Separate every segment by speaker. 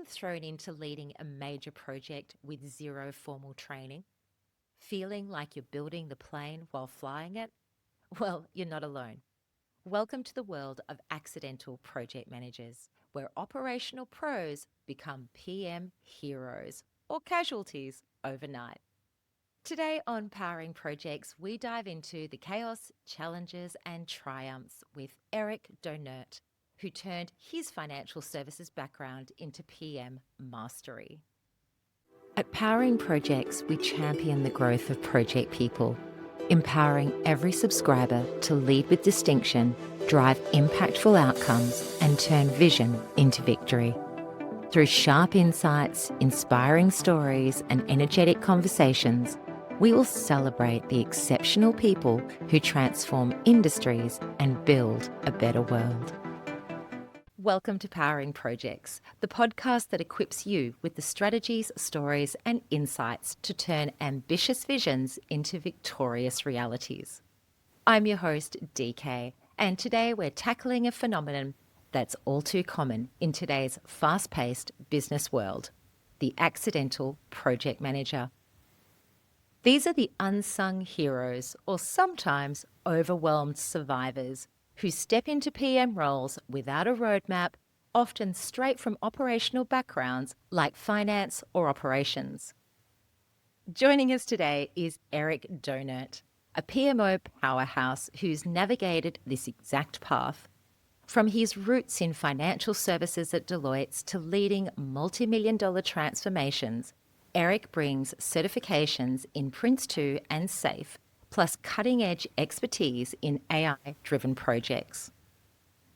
Speaker 1: been thrown into leading a major project with zero formal training? Feeling like you're building the plane while flying it? Well, you're not alone. Welcome to the world of accidental project managers, where operational pros become PM heroes or casualties overnight. Today on Powering Projects, we dive into the chaos, challenges, and triumphs with Erik Donert, who turned his financial services background into PM mastery. At Powering Projects, we champion the growth of project people, empowering every subscriber to lead with distinction, drive impactful outcomes, and turn vision into victory. Through sharp insights, inspiring stories, and energetic conversations, we will celebrate the exceptional people who transform industries and build a better world. Welcome to Powering Projects, the podcast that equips you with the strategies, stories, and insights to turn ambitious visions into victorious realities. I'm your host, DK, and today we're tackling a phenomenon that's all too common in today's fast-paced business world, the accidental project manager. These are the unsung heroes, or sometimes overwhelmed survivors, who step into PM roles without a roadmap, often straight from operational backgrounds like finance or operations. Joining us today is Erik Donert, a PMO powerhouse who's navigated this exact path. From his roots in financial services at Deloitte to leading multi-million-dollar transformations, Erik brings certifications in PRINCE2 and SAFe, plus cutting-edge expertise in AI-driven projects.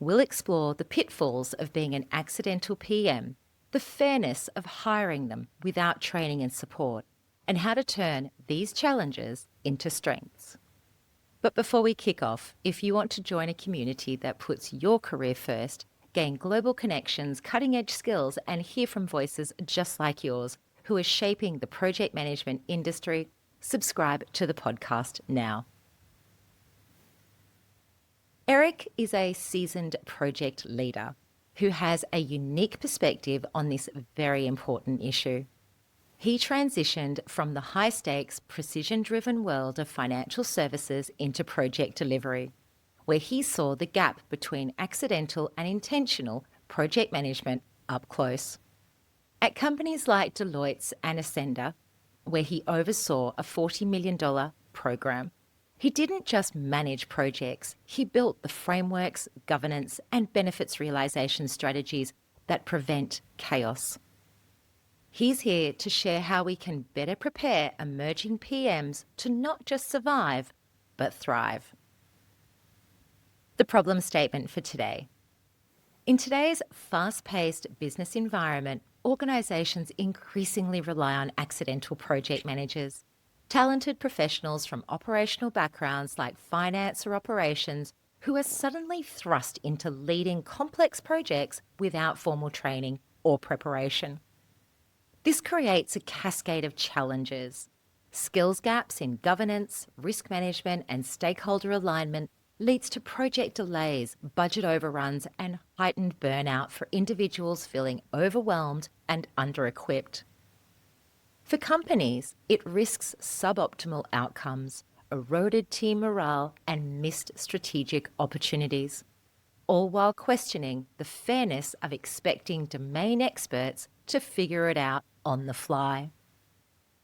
Speaker 1: We'll explore the pitfalls of being an accidental PM, the fairness of hiring them without training and support, and how to turn these challenges into strengths. But before we kick off, if you want to join a community that puts your career first, gain global connections, cutting-edge skills, and hear from voices just like yours who are shaping the project management industry, subscribe to the podcast now. Erik is a seasoned project leader who has a unique perspective on this very important issue. He transitioned from the high-stakes, precision-driven world of financial services into project delivery, where he saw the gap between accidental and intentional project management up close. At companies like Deloitte and Ascender, where he oversaw a $40 million program, he didn't just manage projects, he built the frameworks, governance, and benefits realization strategies that prevent chaos. He's here to share how we can better prepare emerging PMs to not just survive, but thrive. The problem statement for today. In today's fast-paced business environment, organisations increasingly rely on accidental project managers, talented professionals from operational backgrounds like finance or operations who are suddenly thrust into leading complex projects without formal training or preparation. This creates a cascade of challenges. Skills gaps in governance, risk management, and stakeholder alignment leads to project delays, budget overruns, and heightened burnout for individuals feeling overwhelmed and under-equipped. For companies, it risks suboptimal outcomes, eroded team morale, and missed strategic opportunities, all while questioning the fairness of expecting domain experts to figure it out on the fly.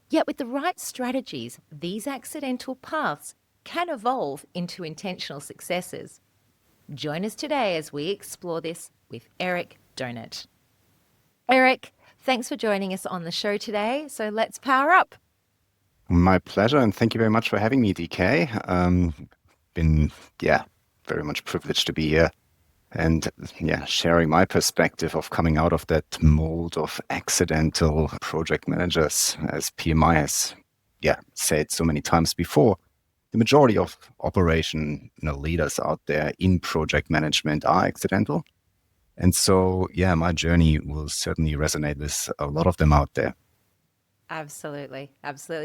Speaker 1: Yet with the right strategies, these accidental paths can evolve into intentional successes. Join us today as we explore this with Erik Donert. Erik, thanks for joining us on the show today. So let's power up.
Speaker 2: My pleasure, and thank you very much for having me, DK. Very much privileged to be here and sharing my perspective of coming out of that mold of accidental project managers, as PMI has said so many times before. The majority of operation leaders out there in project management are accidental. And so, my journey will certainly resonate with a lot of them out there.
Speaker 1: Absolutely.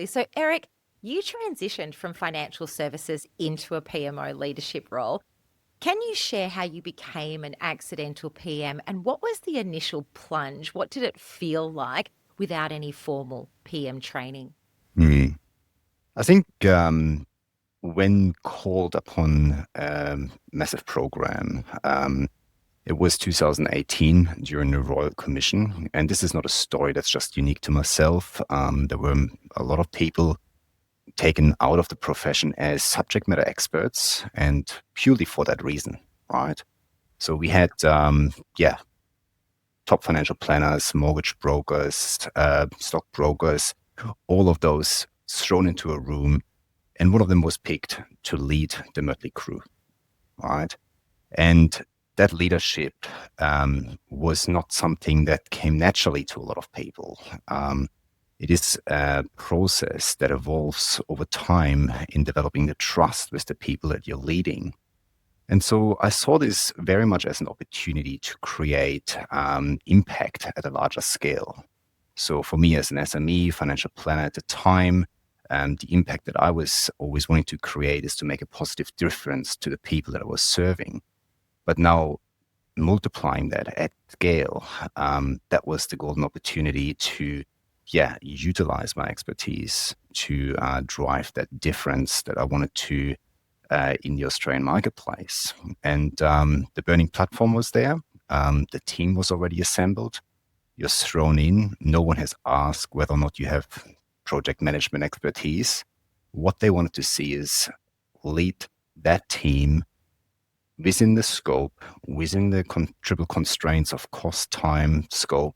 Speaker 1: So, Erik, you transitioned from financial services into a PMO leadership role. Can you share how you became an accidental PM and what was the initial plunge? What did it feel like without any formal PM training?
Speaker 2: Hmm. I think when called upon massive program, it was 2018 during the Royal Commission. And this is not a story that's just unique to myself. There were a lot of people taken out of the profession as subject matter experts and purely for that reason, right? So we had, top financial planners, mortgage brokers, stock brokers, all of those thrown into a room. And one of them was picked to lead the Mötley crew, right? And that leadership was not something that came naturally to a lot of people. It is a process that evolves over time in developing the trust with the people that you're leading. And so I saw this very much as an opportunity to create impact at a larger scale. So for me as an SME, financial planner at the time, the impact that I was always wanting to create is to make a positive difference to the people that I was serving. But now multiplying that at scale, that was the golden opportunity to, utilize my expertise to drive that difference that I wanted to in the Australian marketplace. And the burning platform was there. The team was already assembled. You're thrown in. No one has asked whether or not you have project management expertise. What they wanted to see is lead that team within the scope, within the triple constraints of cost, time, scope,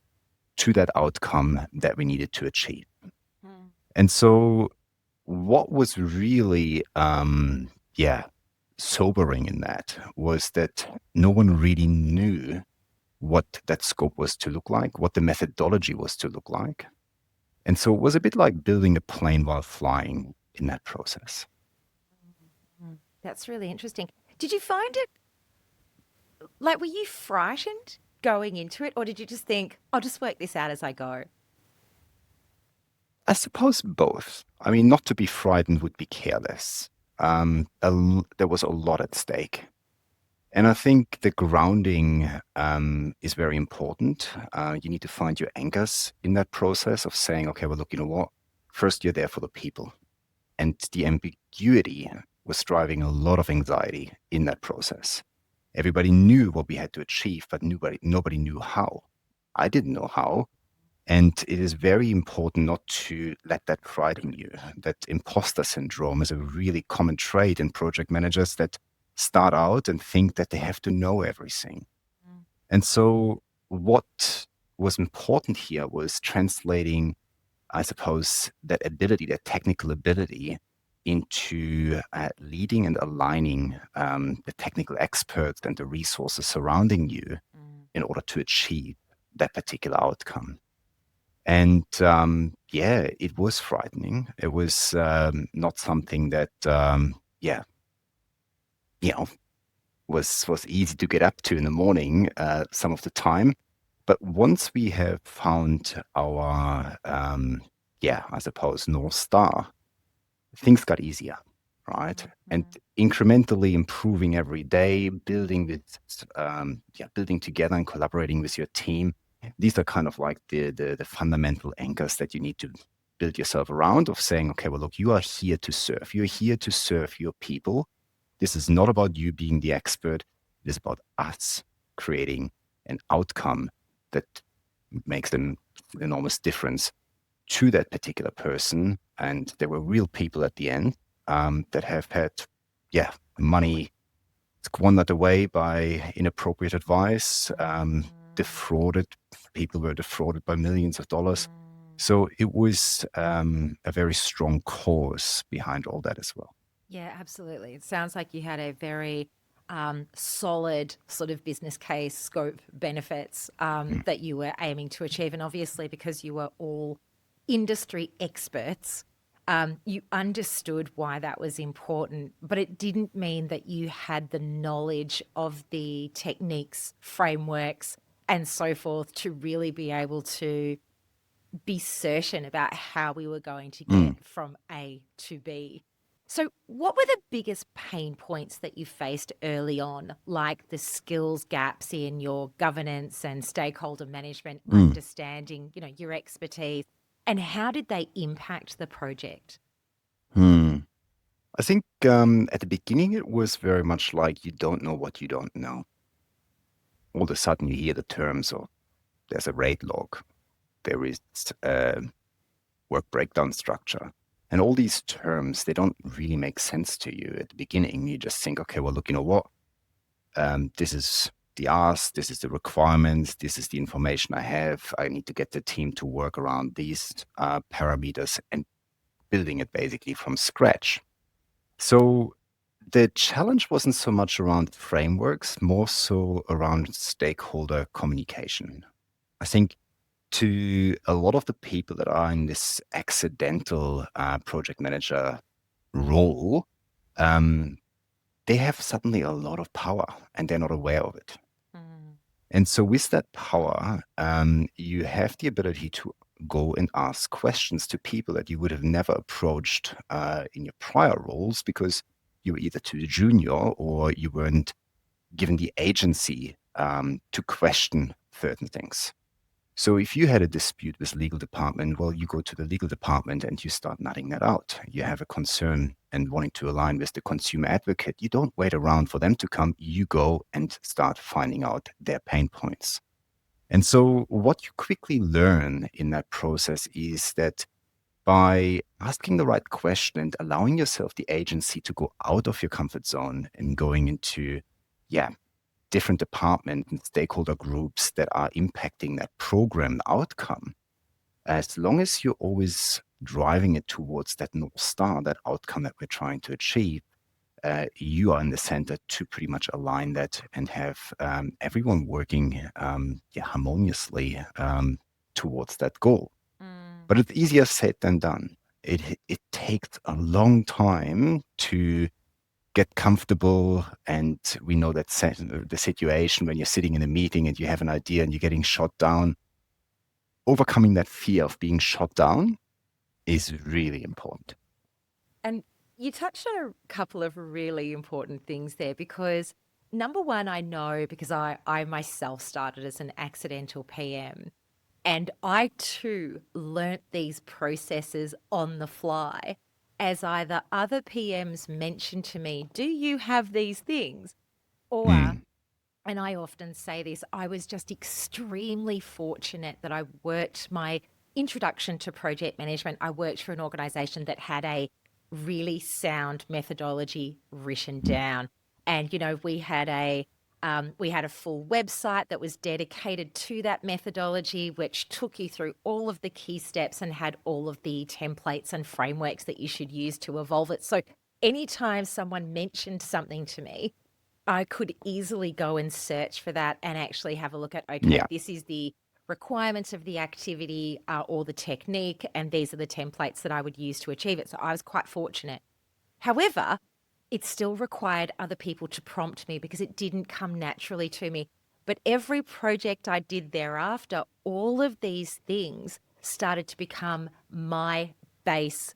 Speaker 2: to that outcome that we needed to achieve.
Speaker 1: Mm.
Speaker 2: And so, what was really, sobering in that was that no one really knew what that scope was to look like, what the methodology was to look like. And so, it was a bit like building a plane while flying in that process.
Speaker 1: Mm. That's really interesting. Did you find it like, were you frightened going into it, or did you just think, I'll just work this out as I go?
Speaker 2: I suppose both. I mean, not to be frightened would be careless. There was a lot at stake. And I think the grounding is very important. You need to find your anchors in that process of saying, okay, well, look, you know what? First, you're there for the people. And the ambiguity was driving a lot of anxiety in that process. Everybody knew what we had to achieve, but nobody knew how. I didn't know how. And it is very important not to let that frighten you. That imposter syndrome is a really common trait in project managers that start out and think that they have to know everything.
Speaker 1: Mm.
Speaker 2: And so, what was important here was translating, I suppose, that ability, that technical ability, into leading and aligning the technical experts and the resources surrounding you
Speaker 1: Mm.
Speaker 2: in order to achieve that particular outcome. And it was frightening. It was not something that, you know, was easy to get up to in the morning some of the time. But once we have found our, I suppose, North Star, things got easier, right? And
Speaker 1: Mm.
Speaker 2: incrementally improving every day, building together and collaborating with your team. These are kind of like the fundamental anchors that you need to build yourself around of saying, okay, well, look, you are here to serve. You're here to serve your people. This is not about you being the expert. It is about us creating an outcome that makes an enormous difference to that particular person. And there were real people at the end that have had, money squandered away by inappropriate advice,
Speaker 1: Mm.
Speaker 2: defrauded. People were defrauded by millions of dollars.
Speaker 1: Mm.
Speaker 2: So it was a very strong cause behind all that as well.
Speaker 1: Yeah, absolutely. It sounds like you had a very solid sort of business case, scope, benefits
Speaker 2: Mm,
Speaker 1: that you were aiming to achieve. And obviously, because you were all industry experts, you understood why that was important, but it didn't mean that you had the knowledge of the techniques, frameworks, and so forth to really be able to be certain about how we were going to
Speaker 2: mm,
Speaker 1: get from A to B. So, what were the biggest pain points that you faced early on, like the skills gaps in your governance and stakeholder management,
Speaker 2: Mm.
Speaker 1: understanding, your expertise, and how did they impact the project?
Speaker 2: Hmm. I think at the beginning it was very much like you don't know what you don't know. All of a sudden you hear the terms of there's a rate log, there is a work breakdown structure. And all these terms, they don't really make sense to you at the beginning. You just think, okay, well, look, you know what? This is the ask, this is the requirements, this is the information I have. I need to get the team to work around these parameters and building it basically from scratch. So the challenge wasn't so much around frameworks, more so around stakeholder communication. I think to a lot of the people that are in this accidental project manager role, um, they have suddenly a lot of power and they're not aware of it.
Speaker 1: Mm.
Speaker 2: And so, with that power, you have the ability to go and ask questions to people that you would have never approached in your prior roles because you were either too junior or you weren't given the agency to question certain things. So if you had a dispute with legal department, well, you go to the legal department and you start nutting that out. You have a concern and wanting to align with the consumer advocate. You don't wait around for them to come. You go and start finding out their pain points. And so what you quickly learn in that process is that by asking the right question and allowing yourself the agency to go out of your comfort zone and going into, yeah, different department and stakeholder groups that are impacting that program outcome, as long as you're always driving it towards that North Star, that outcome that we're trying to achieve, you are in the center to pretty much align that and have everyone working harmoniously towards that goal.
Speaker 1: Mm.
Speaker 2: But it's easier said than done. It takes a long time to get comfortable. And we know that the situation when you're sitting in a meeting and you have an idea and you're getting shot down, overcoming that fear of being shot down is really important.
Speaker 1: And you touched on a couple of really important things there because number one, I know because I myself started as an accidental PM and I too learnt these processes on the fly as either other PMs mentioned to me, do you have these things? Or,
Speaker 2: Mm,
Speaker 1: and I often say this, I was just extremely fortunate that I worked my introduction to project management. I worked for an organization that had a really sound methodology written
Speaker 2: mm,
Speaker 1: down. And, we had a full website that was dedicated to that methodology, which took you through all of the key steps and had all of the templates and frameworks that you should use to evolve it. So anytime someone mentioned something to me, I could easily go and search for that and actually have a look at, okay,
Speaker 2: yeah,
Speaker 1: this is the requirements of the activity or the technique, and these are the templates that I would use to achieve it. So I was quite fortunate. However, it still required other people to prompt me because it didn't come naturally to me. But every project I did thereafter, all of these things started to become my base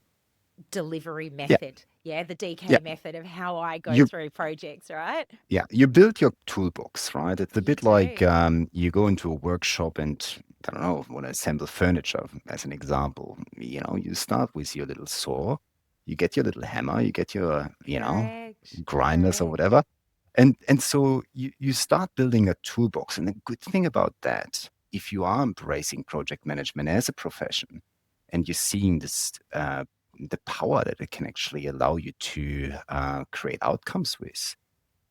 Speaker 1: delivery
Speaker 2: yeah,
Speaker 1: method. Yeah, the
Speaker 2: yeah.
Speaker 1: DK method of how I go
Speaker 2: You
Speaker 1: through projects, right?
Speaker 2: Yeah, you build your toolbox, right? It's a
Speaker 1: You
Speaker 2: bit like
Speaker 1: do.
Speaker 2: you go into a workshop and I don't know, want to assemble furniture as an example. You start with your little saw, you get your little hammer, you get your,
Speaker 1: Correct.
Speaker 2: grinders or
Speaker 1: Correct.
Speaker 2: whatever. And so you start building a toolbox. And the good thing about that, if you are embracing project management as a profession and you're seeing this the power that it can actually allow you to create outcomes with,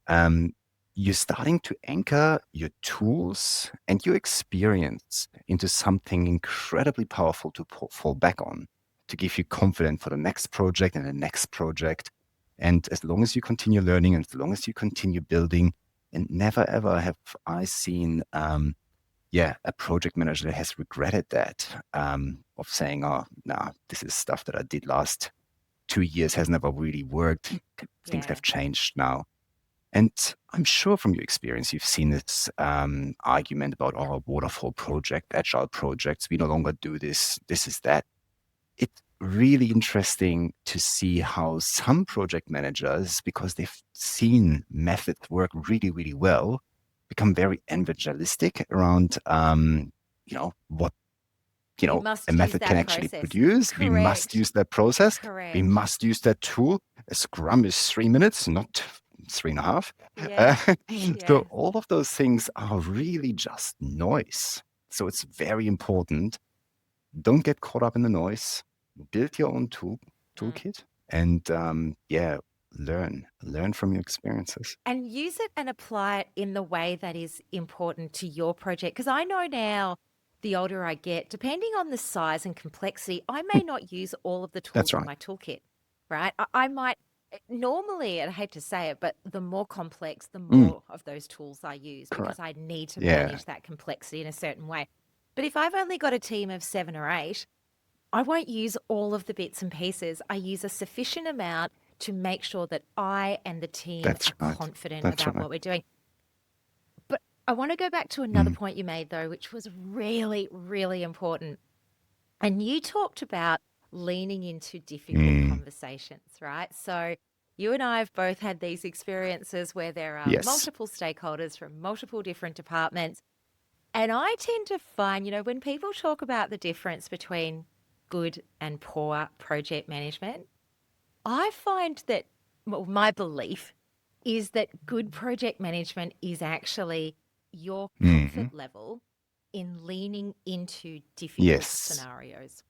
Speaker 2: um, you're starting to anchor your tools and your experience into something incredibly powerful to fall back on, to give you confidence for the next project and the next project. And as long as you continue learning and as long as you continue building, and never ever have I seen, a project manager that has regretted that, of saying, oh, nah, this is stuff that I did last 2 years has never really worked. Things
Speaker 1: Yeah.
Speaker 2: have changed now. And I'm sure from your experience, you've seen this argument about waterfall project, agile projects. We no longer do this. This is that. It really interesting to see how some project managers, because they've seen methods work really, really well, become very evangelistic around, what,
Speaker 1: We
Speaker 2: a
Speaker 1: must use
Speaker 2: method can
Speaker 1: that
Speaker 2: actually
Speaker 1: process.
Speaker 2: produce. We must
Speaker 1: Correct.
Speaker 2: use that process. We
Speaker 1: Correct.
Speaker 2: must use that tool. A Scrum is 3 minutes, not 3.5.
Speaker 1: Yes.
Speaker 2: So
Speaker 1: Yes.
Speaker 2: all of those things are really just noise. So it's very important. Don't get caught up in the noise. Build your own
Speaker 1: Mm.
Speaker 2: toolkit, and learn from your experiences.
Speaker 1: And use it and apply it in the way that is important to your project. Because I know now, the older I get, depending on the size and complexity, I may not use all of the
Speaker 2: That's
Speaker 1: tools in
Speaker 2: right.
Speaker 1: my toolkit, right? I might normally, and I hate to say it, but the more complex, the
Speaker 2: Mm,
Speaker 1: more of those tools I use because
Speaker 2: correct.
Speaker 1: I need to
Speaker 2: Yeah,
Speaker 1: manage that complexity in a certain way. But if I've only got a team of 7 or 8, I won't use all of the bits and pieces. I use a sufficient amount to make sure that I and the team
Speaker 2: that's
Speaker 1: are
Speaker 2: right.
Speaker 1: confident
Speaker 2: That's
Speaker 1: about
Speaker 2: right.
Speaker 1: what we're doing. But I want to go back to another
Speaker 2: Mm,
Speaker 1: point you made, though, which was really, really important. And you talked about leaning into difficult
Speaker 2: mm,
Speaker 1: conversations, right? So you and I have both had these experiences where there are
Speaker 2: yes.
Speaker 1: multiple stakeholders from multiple different departments. And I tend to find, when people talk about the difference between good and poor project management, I find that, well, my belief is that good project management is actually your
Speaker 2: Mm,
Speaker 1: comfort level in leaning into difficult
Speaker 2: yes.
Speaker 1: scenarios.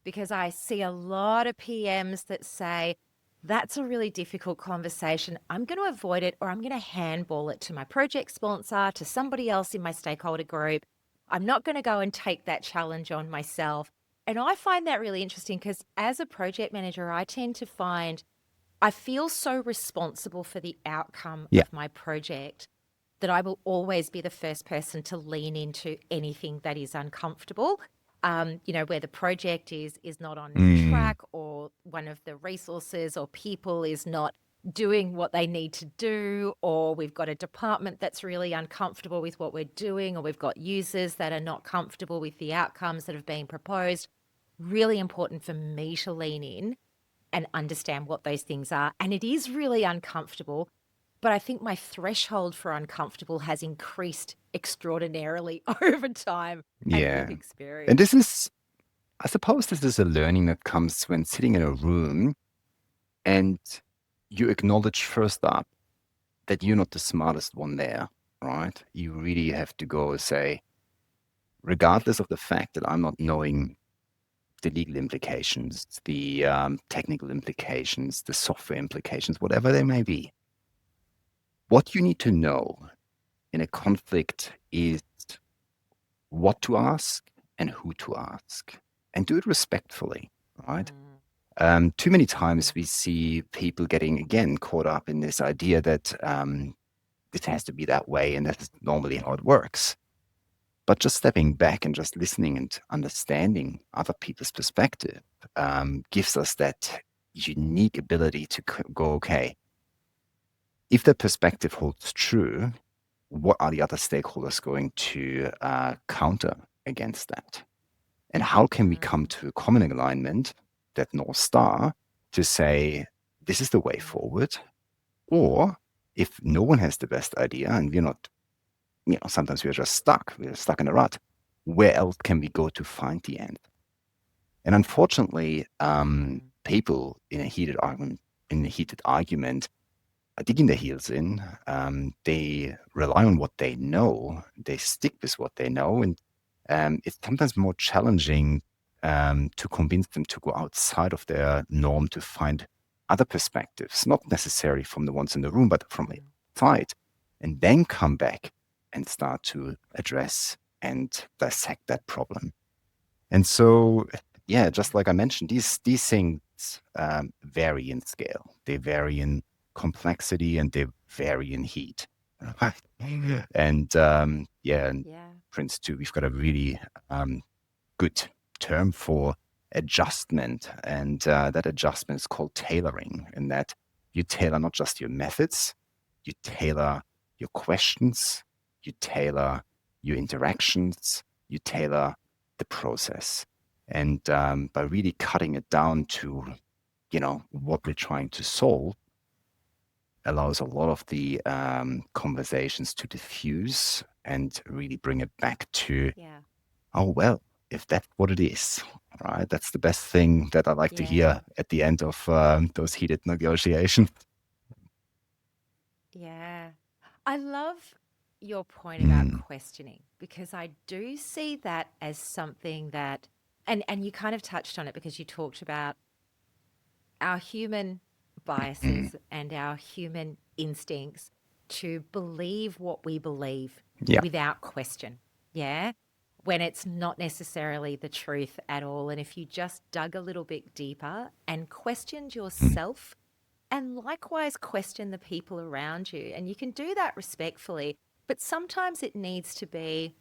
Speaker 1: Because I see a lot of PMs that say, that's a really difficult conversation. I'm going to avoid it, or I'm going to handball it to my project sponsor, to somebody else in my stakeholder group. I'm not going to go and take that challenge on myself. And I find that really interesting because as a project manager, I tend to find I feel so responsible for the outcome
Speaker 2: Yeah.
Speaker 1: of my project that I will always be the first person to lean into anything that is uncomfortable. Where the project is not on
Speaker 2: Mm,
Speaker 1: track, or one of the resources or people is not doing what they need to do, or we've got a department that's really uncomfortable with what we're doing, or we've got users that are not comfortable with the outcomes that have been proposed. Really important for me to lean in and understand what those things are. And it is really uncomfortable, but I think my threshold for uncomfortable has increased extraordinarily over time and with
Speaker 2: yeah. And
Speaker 1: experience.
Speaker 2: this is, I suppose, this is a learning that comes when sitting in a room and you acknowledge first up that you're not the smartest one there, right? You really have to go and say, regardless of the fact that I'm not knowing the legal implications, the technical implications, the software implications, whatever they may be, what you need to know in a conflict is what to ask and who to ask, and do it respectfully, right?
Speaker 1: Mm,
Speaker 2: Too many times we see people getting again caught up in this idea that it has to be that way and that's normally how it works. But just stepping back and just listening and understanding other people's perspective gives us that unique ability to go, okay, if that perspective holds true, what are the other stakeholders going to counter against that? And how can we come
Speaker 1: mm,
Speaker 2: to a common alignment, that North Star, to say, this is the way
Speaker 1: mm,
Speaker 2: forward? Or if no one has the best idea and we're not, sometimes we're stuck in a rut, where else can we go to find the end? And unfortunately,
Speaker 1: mm,
Speaker 2: people in a heated argument, are digging their heels in. They rely on what they know. They stick with what they know, and it's sometimes more challenging to convince them to go outside of their norm to find other perspectives, not necessarily from the ones in the room, but from the
Speaker 1: mm,
Speaker 2: outside, and then come back and start to address and dissect that problem. And so, yeah, just like I mentioned, these things vary in scale. They vary in complexity and they vary in heat. Right. And yeah, and
Speaker 1: yeah.
Speaker 2: PRINCE2, we've got a really good term for adjustment, and that adjustment is called tailoring. And that you tailor not just your methods, you tailor your questions, you tailor your interactions, you tailor the process. And by really cutting it down to, what we're trying to solve, allows a lot of the conversations to diffuse and really bring it back to,
Speaker 1: Yeah.
Speaker 2: oh, well, if that's what it is, right? That's the best thing that I like to
Speaker 1: Yeah.
Speaker 2: hear at the end of those heated negotiations.
Speaker 1: Yeah. I love your point about
Speaker 2: Mm,
Speaker 1: questioning because I do see that as something that and you kind of touched on it because you talked about our human
Speaker 2: mm,
Speaker 1: biases and our human instincts to believe what we believe
Speaker 2: yeah.
Speaker 1: without question. Yeah. When it's not necessarily the truth at all. And if you just dug a little bit deeper and questioned
Speaker 2: Mm,
Speaker 1: yourself and likewise question the people around you, and you can do that respectfully, but sometimes it needs to be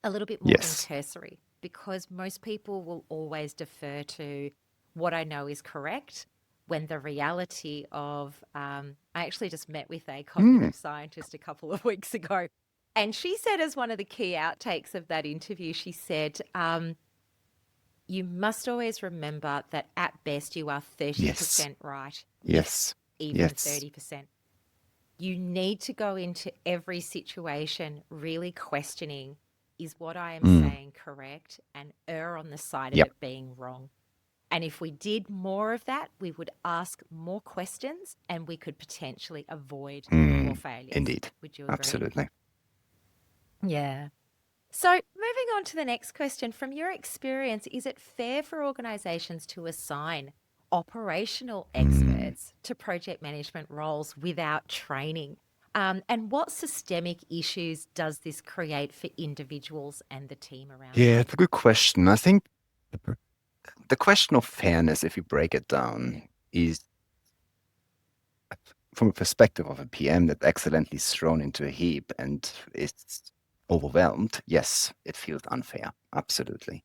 Speaker 1: a little bit more than
Speaker 2: yes.
Speaker 1: cursory because most people will always defer to what I know is correct when the reality of, I actually just met with a
Speaker 2: Mm,
Speaker 1: cognitive scientist a couple of weeks ago. And she said, as one of the key outtakes of that interview, she said, you must always remember that at best you are
Speaker 2: yes.
Speaker 1: 30% right, if
Speaker 2: Yes.
Speaker 1: even
Speaker 2: Yes.
Speaker 1: 30%. You need to go into every situation really questioning, is what I am
Speaker 2: Mm,
Speaker 1: saying correct? And err on the side of
Speaker 2: yep.
Speaker 1: it being wrong. And if we did more of that, we would ask more questions and we could potentially avoid more
Speaker 2: Mm,
Speaker 1: failures.
Speaker 2: indeed.
Speaker 1: Would you agree?
Speaker 2: Absolutely.
Speaker 1: Yeah. So, moving on to the next question. From your experience, is it fair for organizations to assign operational
Speaker 2: Mm.
Speaker 1: experts to project management roles without training? And what systemic issues does this create for individuals and the team around
Speaker 2: Yeah,
Speaker 1: them?
Speaker 2: it's a good question. I think the question of fairness, if you break it down, is from a perspective of a PM that accidentally is thrown into a heap and is overwhelmed. Yes, it feels unfair. Absolutely.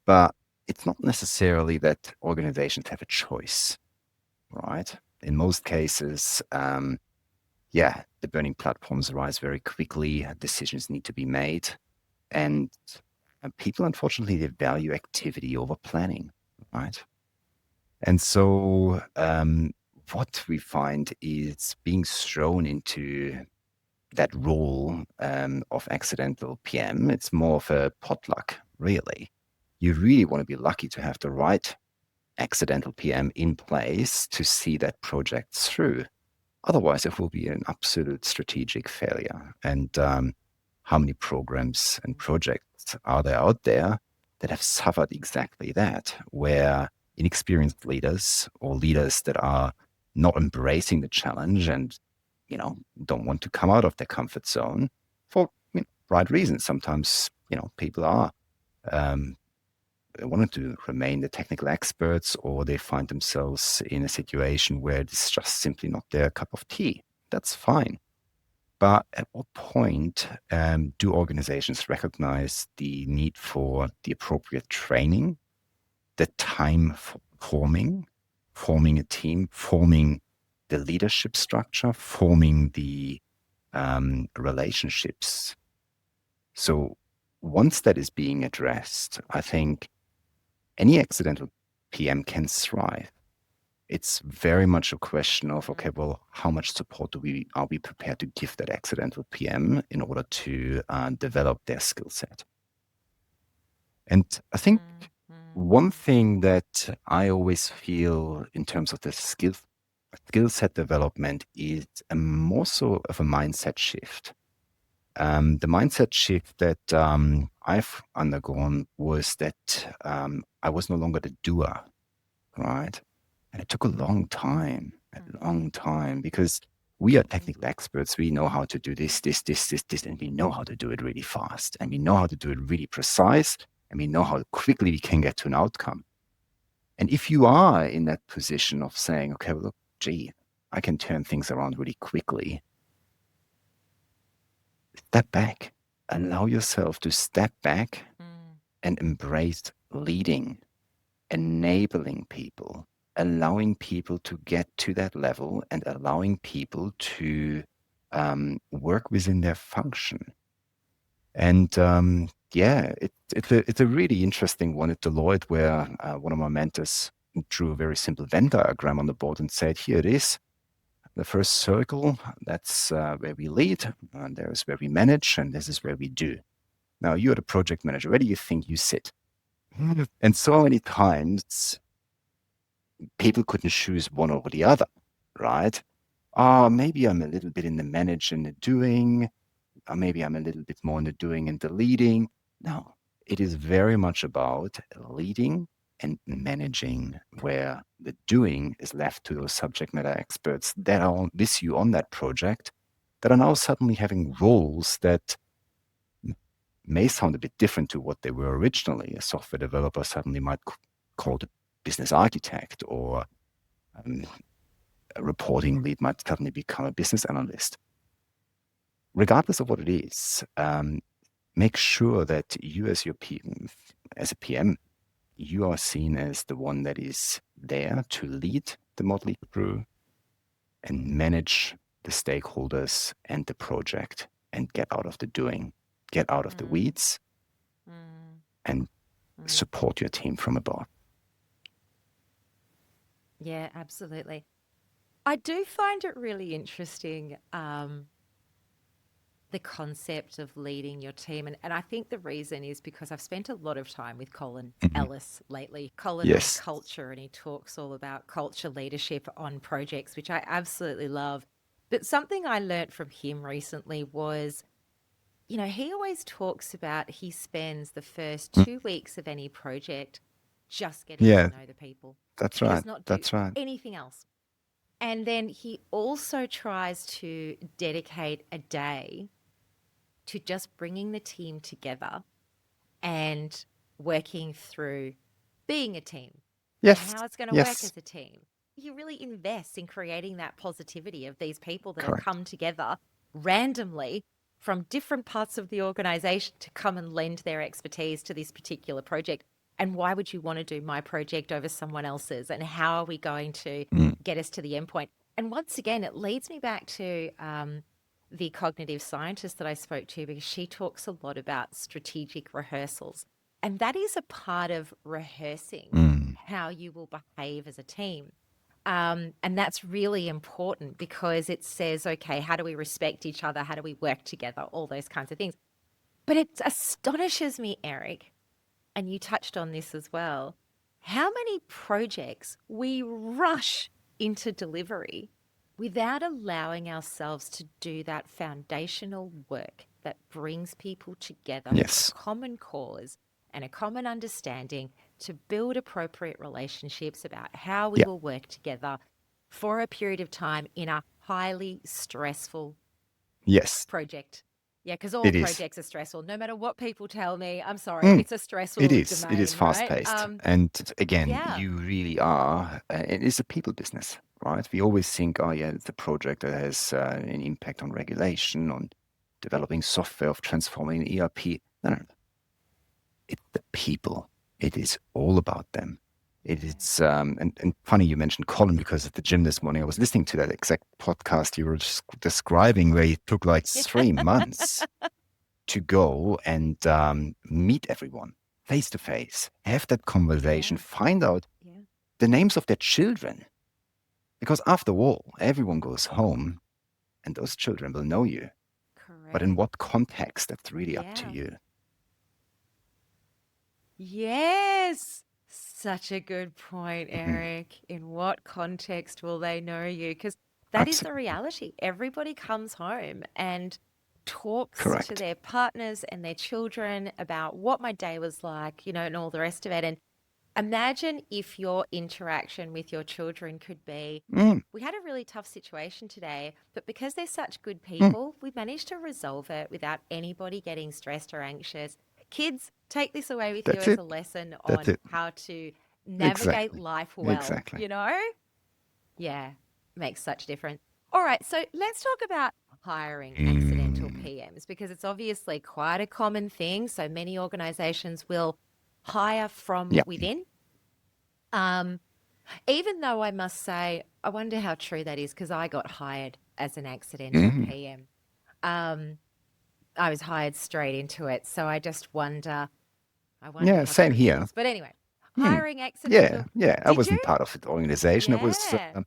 Speaker 2: But it's not necessarily that organizations have a choice, right? In most cases, the burning platforms arise very quickly, decisions need to be made, and people, unfortunately, they value activity over planning, right? And so, what we find is being thrown into that role of accidental PM, it's more of a potluck, really. You really want to be lucky to have the right accidental PM in place to see that project through. Otherwise, it will be an absolute strategic failure. And how many programs and projects are there out there that have suffered exactly that, where inexperienced leaders or leaders that are not embracing the challenge and don't want to come out of their comfort zone for right reasons. Sometimes people are um, wanting to remain the technical experts, or they find themselves in a situation where it's just simply not their cup of tea. That's fine. But at what point do organizations recognize the need for the appropriate training, the time for forming a team, forming the leadership structure, forming the relationships? So once that is being addressed, I think any accidental PM can thrive. It's very much a question of, okay,
Speaker 1: Mm,
Speaker 2: well, how much support are we prepared to give that accidental PM in order to develop their skill set? And I think
Speaker 1: mm, mm,
Speaker 2: one thing that I always feel in terms of the skill set development is more so of a mindset shift. The mindset shift that I've undergone was that I was no longer the doer, right? And it took a
Speaker 1: mm,
Speaker 2: long time, because we are
Speaker 1: mm,
Speaker 2: technical experts. We know how to do this, and we know how to do it really fast, and we know how to do it really precise, and we know how quickly we can get to an outcome. And if you are in that position of saying, okay, well, look, gee, I can turn things around really quickly, step back, allow yourself to step back
Speaker 1: mm,
Speaker 2: and embrace leading, enabling people, allowing people to get to that level, and allowing people to work within their function. And it's a really interesting one at Deloitte where one of my mentors drew a very simple Venn diagram on the board and said, here it is. The first circle, that's where we lead, and there is where we manage, and this is where we do. Now, you're the project manager. Where do you think you sit? And so many times, people couldn't choose one over the other, right? Maybe I'm a little bit in the manage and the doing, or maybe I'm a little bit more in the doing and the leading. No, it is very much about leading and managing, where the doing is left to those subject matter experts that are with you on that project, that are now suddenly having roles that may sound a bit different to what they were originally. A software developer suddenly might call it a business architect, or a reporting lead might suddenly become a business analyst. Regardless of what it is, make sure that you as a PM, you are seen as the one that is there to lead the motley crew and manage the stakeholders and the project, and get out of the doing, get out of the weeds, and support your team from above.
Speaker 1: Yeah, absolutely. I do find it really interesting, the concept of leading your team. And I think the reason is because I've spent a lot of time with Colin Ellis lately. Colin runs
Speaker 2: Yes.
Speaker 1: culture, and he talks all about culture leadership on projects, which I absolutely love. But something I learnt from him recently was, he always talks about he spends the first 2 weeks of any project just getting to
Speaker 2: Yeah,
Speaker 1: know the people.
Speaker 2: that's
Speaker 1: He
Speaker 2: right.
Speaker 1: does not do
Speaker 2: That's right.
Speaker 1: anything else. And then he also tries to dedicate a day to just bringing the team together and working through being a team and
Speaker 2: Yes.
Speaker 1: how it's going to work
Speaker 2: Yes.
Speaker 1: as a team. He really invests in creating that positivity of these people that have
Speaker 2: Correct.
Speaker 1: come together randomly from different parts of the organization to come and lend their expertise to this particular project. And why would you want to do my project over someone else's? And how are we going to get us to the end point? And once again, it leads me back to the cognitive scientist that I spoke to, because she talks a lot about strategic rehearsals. And that is a part of rehearsing how you will behave as a team. And that's really important because it says, okay, how do we respect each other? How do we work together? All those kinds of things. But it astonishes me, Erik, and you touched on this as well, how many projects we rush into delivery without allowing ourselves to do that foundational work that brings people together for a
Speaker 2: Yes.
Speaker 1: common cause and a common understanding, to build appropriate relationships about how we
Speaker 2: Yeah.
Speaker 1: will work together for a period of time in a highly stressful
Speaker 2: Yes.
Speaker 1: project. Yeah, because all
Speaker 2: It is.
Speaker 1: projects are stressful. No matter what people tell me, I'm sorry, it's a
Speaker 2: It
Speaker 1: stressful
Speaker 2: is. It is
Speaker 1: domain,
Speaker 2: fast
Speaker 1: right?
Speaker 2: paced. And again,
Speaker 1: Yeah.
Speaker 2: you really are, it is a people business, right? We always think, oh, yeah, it's a project that has an impact on regulation, on developing software, of transforming an ERP. No, no, no. It's the people. It is all about them. It is, and funny you mentioned Colin, because at the gym this morning, I was listening to that exact podcast you were describing, where it took like 3 months to go and meet everyone face to face, have that conversation,
Speaker 1: Yeah.
Speaker 2: find out
Speaker 1: Yeah.
Speaker 2: the names of their children. Because after all, everyone goes home and those children will know you. But in
Speaker 1: Correct.
Speaker 2: what context, that's really up to
Speaker 1: Yeah.
Speaker 2: you.
Speaker 1: Yes. Such a good point,
Speaker 2: Mhm.
Speaker 1: Erik. In what context will they know you? Because that is the
Speaker 2: Absolutely.
Speaker 1: reality. Everybody comes home and talks to
Speaker 2: Correct.
Speaker 1: their partners and their children about what my day was like, and all the rest of it. And imagine if your interaction with your children could be,
Speaker 2: Mm,
Speaker 1: we had a really tough situation today, but because they're such good
Speaker 2: mm.
Speaker 1: people, we managed to resolve it without anybody getting stressed or anxious. Kids, take this away with you
Speaker 2: That's
Speaker 1: as
Speaker 2: it.
Speaker 1: a lesson
Speaker 2: That's
Speaker 1: on
Speaker 2: it.
Speaker 1: how to navigate
Speaker 2: Exactly.
Speaker 1: life well,
Speaker 2: Exactly.
Speaker 1: Yeah, makes such a difference. All right, so let's talk about hiring accidental
Speaker 2: Mm.
Speaker 1: PMs, because it's obviously quite a common thing. So many organizations will hire from
Speaker 2: Yeah.
Speaker 1: within. Um, Even though I must say, I wonder how true that is, because I got hired as an accidental
Speaker 2: Mm.
Speaker 1: PM. Um, I was hired straight into it. So I just wonder,
Speaker 2: Yeah,
Speaker 1: how
Speaker 2: same
Speaker 1: true this
Speaker 2: here.
Speaker 1: is. But anyway,
Speaker 2: Hmm.
Speaker 1: hiring
Speaker 2: Yeah,
Speaker 1: accidental.
Speaker 2: yeah. I
Speaker 1: Did you?
Speaker 2: wasn't part of the organization. It was
Speaker 1: Yeah.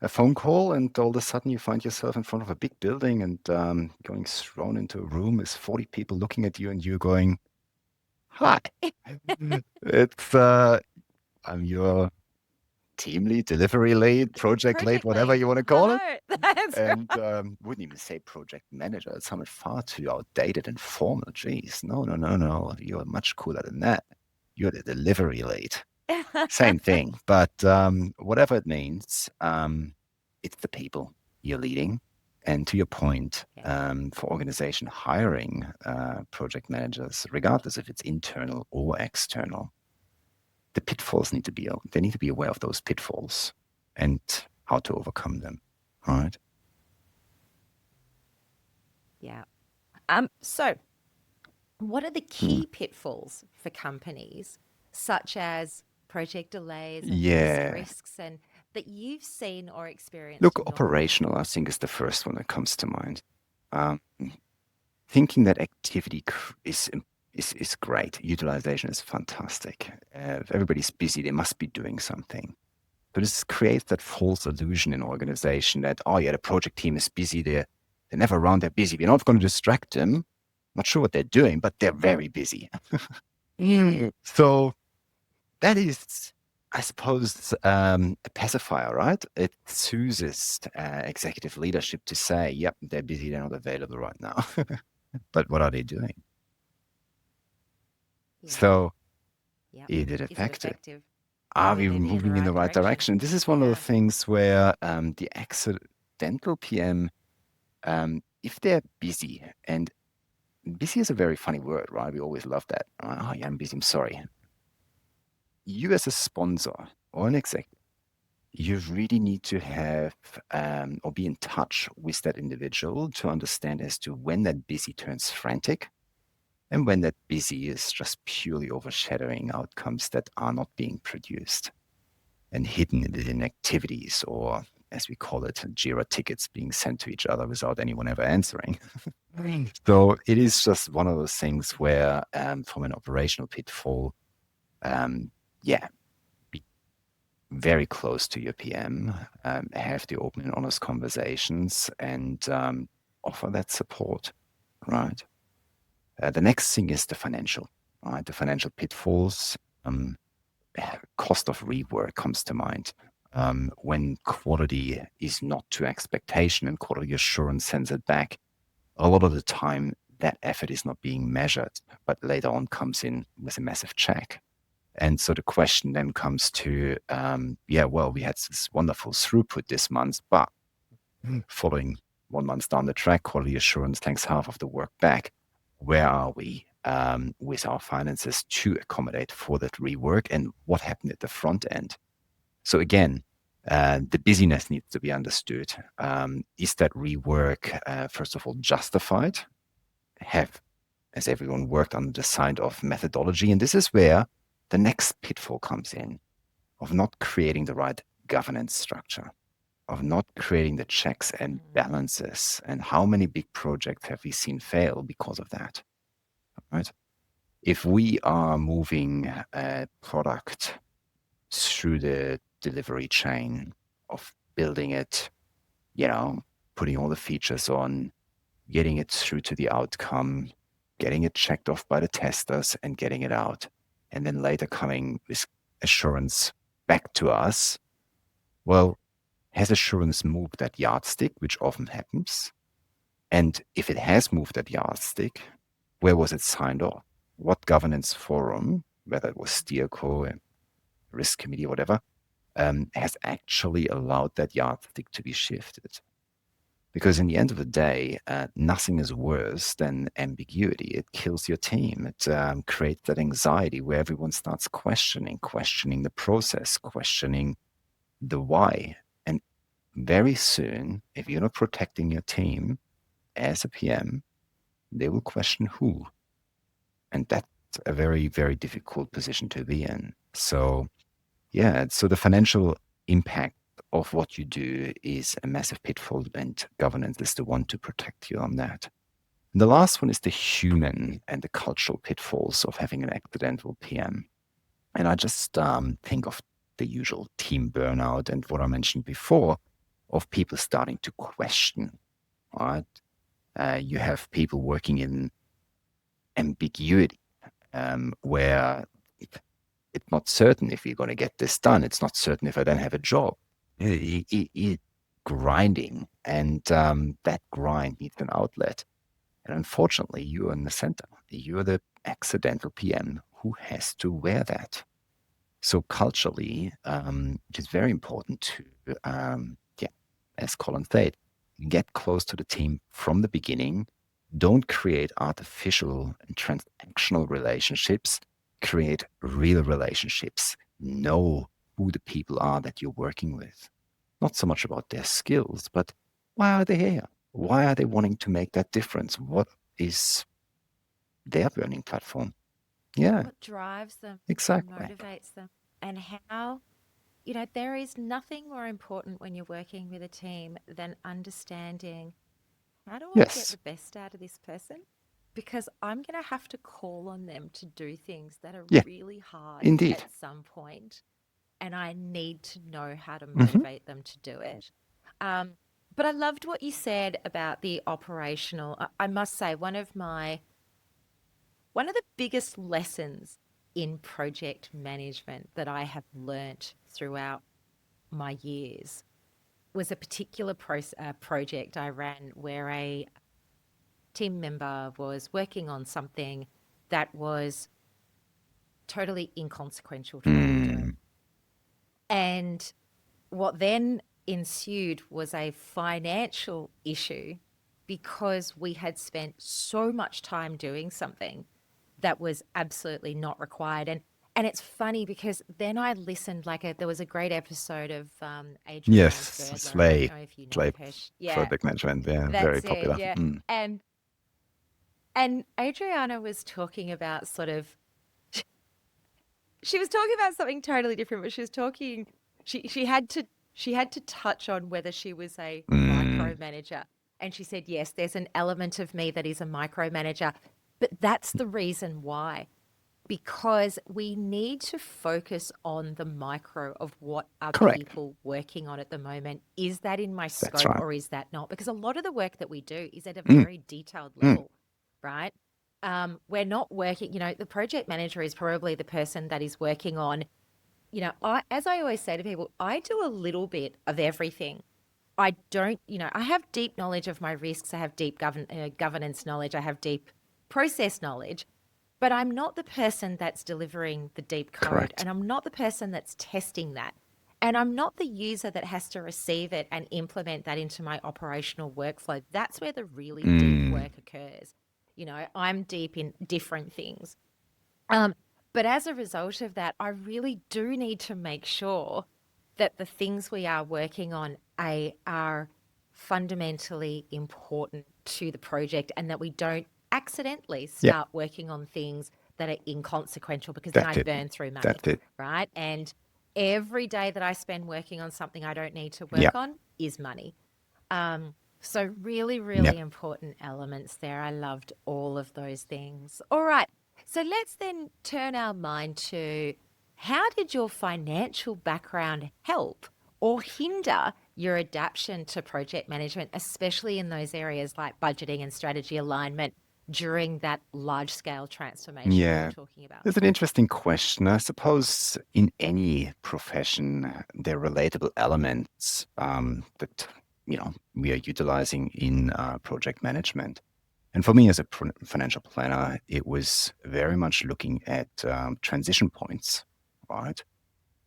Speaker 2: a phone call, and all of a sudden you find yourself in front of a big building and going thrown into a room with 40 people looking at you, and you're going, "Hi, it's I'm your team lead, delivery lead, project lead,
Speaker 1: Project
Speaker 2: whatever
Speaker 1: lead.
Speaker 2: you want to call it."
Speaker 1: Hello. That's
Speaker 2: And
Speaker 1: right.
Speaker 2: wouldn't even say project manager. It sounded far too outdated and formal. Jeez, no, no, no, no. You're much cooler than that. You're the delivery lead. Same thing, but whatever it means, it's the people you're leading. And to your point,
Speaker 1: Yeah.
Speaker 2: for organization hiring project managers, regardless if it's internal or external, the pitfalls need to be they need to be aware of those pitfalls and how to overcome them. All right.
Speaker 1: Yeah. So what are the
Speaker 2: Hmm.
Speaker 1: key pitfalls for companies, such as project delays and missed
Speaker 2: Yeah.
Speaker 1: risks, and that you've seen or experienced
Speaker 2: Look,
Speaker 1: in your career?
Speaker 2: operational, I think, is the first one that comes to mind. Um, Thinking that activity is great, utilization is fantastic. If everybody's busy, they must be doing something. But this creates that false illusion in organization that, oh yeah, the project team is busy. They're never around. They're busy. We're not going to distract them. Not sure what they're doing, but they're very busy. So that is, I suppose, a pacifier, right? It soothes executive leadership to say, yep, they're busy. They're not available right now. But what are they doing?
Speaker 1: Yeah.
Speaker 2: So
Speaker 1: Yep.
Speaker 2: is it
Speaker 1: Is it
Speaker 2: effective?
Speaker 1: effective?
Speaker 2: Are
Speaker 1: Are
Speaker 2: we
Speaker 1: they moving in the
Speaker 2: moving in the
Speaker 1: right
Speaker 2: right
Speaker 1: direction?
Speaker 2: direction? This is one of the
Speaker 1: Yeah.
Speaker 2: things where the accidental PM, if they're busy, and busy is a very funny word, right? We always love that. Oh, yeah, I'm busy. I'm sorry. You as a sponsor or an executive, you really need to have or be in touch with that individual to understand as to when that busy turns frantic and when that busy is just purely overshadowing outcomes that are not being produced and hidden within activities, or as we call it, Jira tickets being sent to each other without anyone ever answering. So it is just one of those things where, from an operational pitfall, um, yeah, be very close to your PM, have the open and honest conversations, and offer that support, right? The next thing is the financial, right? The financial pitfalls. Um, Cost of rework comes to mind. When quality is not to expectation and quality assurance sends it back, a lot of the time that effort is not being measured, but later on comes in with a massive check. And so the question then comes to, yeah, well, we had this wonderful throughput this month, but following 1 month down the track, quality assurance takes half of the work back. Where are we with our finances to accommodate for that rework, and what happened at the front end? So again, the busyness needs to be understood. Is that rework, first of all, justified? Has everyone worked on the side of methodology? And this is where the next pitfall comes in, of not creating the right governance structure, of not creating the checks and
Speaker 1: Mm.
Speaker 2: balances. And how many big projects have we seen fail because of that? Right? If we are moving a product through the delivery chain of building it, putting all the features on, getting it through to the outcome, getting it checked off by the testers and getting it out, and then later coming with assurance back to us. Well, has assurance moved that yardstick, which often happens? And if it has moved that yardstick, where was it signed off? What governance forum, whether it was Steerco, risk committee, whatever, has actually allowed that yardstick to be shifted? Because in the end of the day, nothing is worse than ambiguity. It kills your team. It creates that anxiety where everyone starts questioning the process, questioning the why. And very soon, if you're not protecting your team as a PM, they will question who. And that's a very, very difficult position to be in. So, yeah, so the financial impact of what you do is a massive pitfall, and governance is the one to protect you on that. The last one is the human and the cultural pitfalls of having an accidental PM. And I just think of the usual team burnout and what I mentioned before of people starting to question, right? You have people working in ambiguity, where it's not certain if you're going to get this done. It's not certain if I then have a job. Grinding, and that grind needs an outlet. And unfortunately, you're in the center. You're the accidental PM who has to wear that. So culturally, it is very important to, as Colin said, get close to the team from the beginning. Don't create artificial and transactional relationships. Create real relationships. Know who the people are that you're working with. Not so much about their skills, but why are they here? Why are they wanting to make that difference? What is their burning platform? Yeah,
Speaker 1: What drives them,
Speaker 2: exactly.
Speaker 1: motivates them, and how, there is nothing more important when you're working with a team than understanding, how do I get
Speaker 2: Yes.
Speaker 1: the best out of this person? Because I'm going to have to call on them to do things that are
Speaker 2: Yeah,
Speaker 1: really hard
Speaker 2: indeed.
Speaker 1: at some point, and I need to know how to
Speaker 2: Hmm.
Speaker 1: motivate them to do it. Um, but I loved what you said about the operational. I must say, one of the biggest lessons in project management that I have learnt throughout my years was a particular project I ran where a team member was working on something that was totally inconsequential to what we were doing.
Speaker 2: Mm,
Speaker 1: And what then ensued was a financial issue because we had spent so much time doing something that was absolutely not required. And it's funny because then I listened there was a great episode of Adriana
Speaker 2: yes,
Speaker 1: Girdler. I don't
Speaker 2: Slay,
Speaker 1: know if you know
Speaker 2: Slay
Speaker 1: her. Yeah,
Speaker 2: project management. Yeah, very
Speaker 1: that's it.
Speaker 2: popular.
Speaker 1: Yeah.
Speaker 2: Mm.
Speaker 1: And Adriana was talking about she was talking about something totally different, but she had to touch on whether she was a
Speaker 2: Mm,
Speaker 1: micromanager. And she said, yes, there's an element of me that is a micromanager, but that's the reason why. Because we need to focus on the micro of what are
Speaker 2: correct.
Speaker 1: people working on at the moment. Is that in my
Speaker 2: That's
Speaker 1: scope
Speaker 2: right.
Speaker 1: or is that not? Because a lot of the work that we do is at a
Speaker 2: Mm,
Speaker 1: very detailed
Speaker 2: mm,
Speaker 1: level, right? We're not working, the project manager is probably the person that is working on, as I always say to people, I do a little bit of everything. I don't, I have deep knowledge of my risks. I have deep governance knowledge. I have deep process knowledge, but I'm not the person that's delivering the deep code.
Speaker 2: correct.
Speaker 1: And I'm not the person that's testing that. And I'm not the user that has to receive it and implement that into my operational workflow. That's where the really deep
Speaker 2: Mm,
Speaker 1: work occurs. I'm deep in different things. Um, but as a result of that, I really do need to make sure that the things we are working on are fundamentally important to the project and that we don't accidentally
Speaker 2: yeah,
Speaker 1: start working on things that are inconsequential because then I
Speaker 2: that's it.
Speaker 1: burn through money,
Speaker 2: That's it.
Speaker 1: right? And every day that I spend working on something I don't need to
Speaker 2: Yeah,
Speaker 1: work on is money. So really,
Speaker 2: yeah.
Speaker 1: really important elements there. I loved all of those things. All right. So let's then turn our mind to how did your financial background help or hinder your adaptation to project management, especially in those areas like budgeting and strategy alignment during that large scale transformation you were
Speaker 2: Yeah.
Speaker 1: talking about?
Speaker 2: It's an interesting question. I suppose in any profession, there are relatable elements that we are utilizing in project management. And for me, as a financial planner, it was very much looking at transition points, right?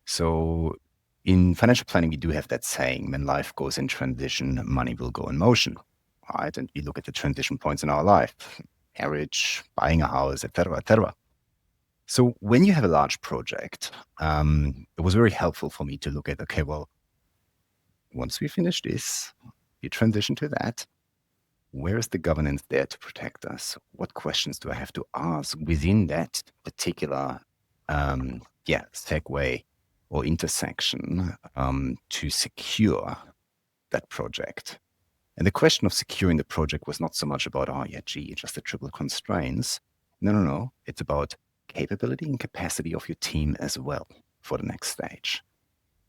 Speaker 2: So in financial planning, we do have that saying, when life goes in transition, money will go in motion, right? And we look at the transition points in our life, marriage, buying a house, etc., etc. So when you have a large project, it was very helpful for me to look at, okay, well, once we finish this, you transition to that. Where is the governance there to protect us? What questions do I have to ask within that particular, segue or intersection to secure that project? And the question of securing the project was not so much about, just the triple constraints. No. It's about capability and capacity of your team as well for the next stage.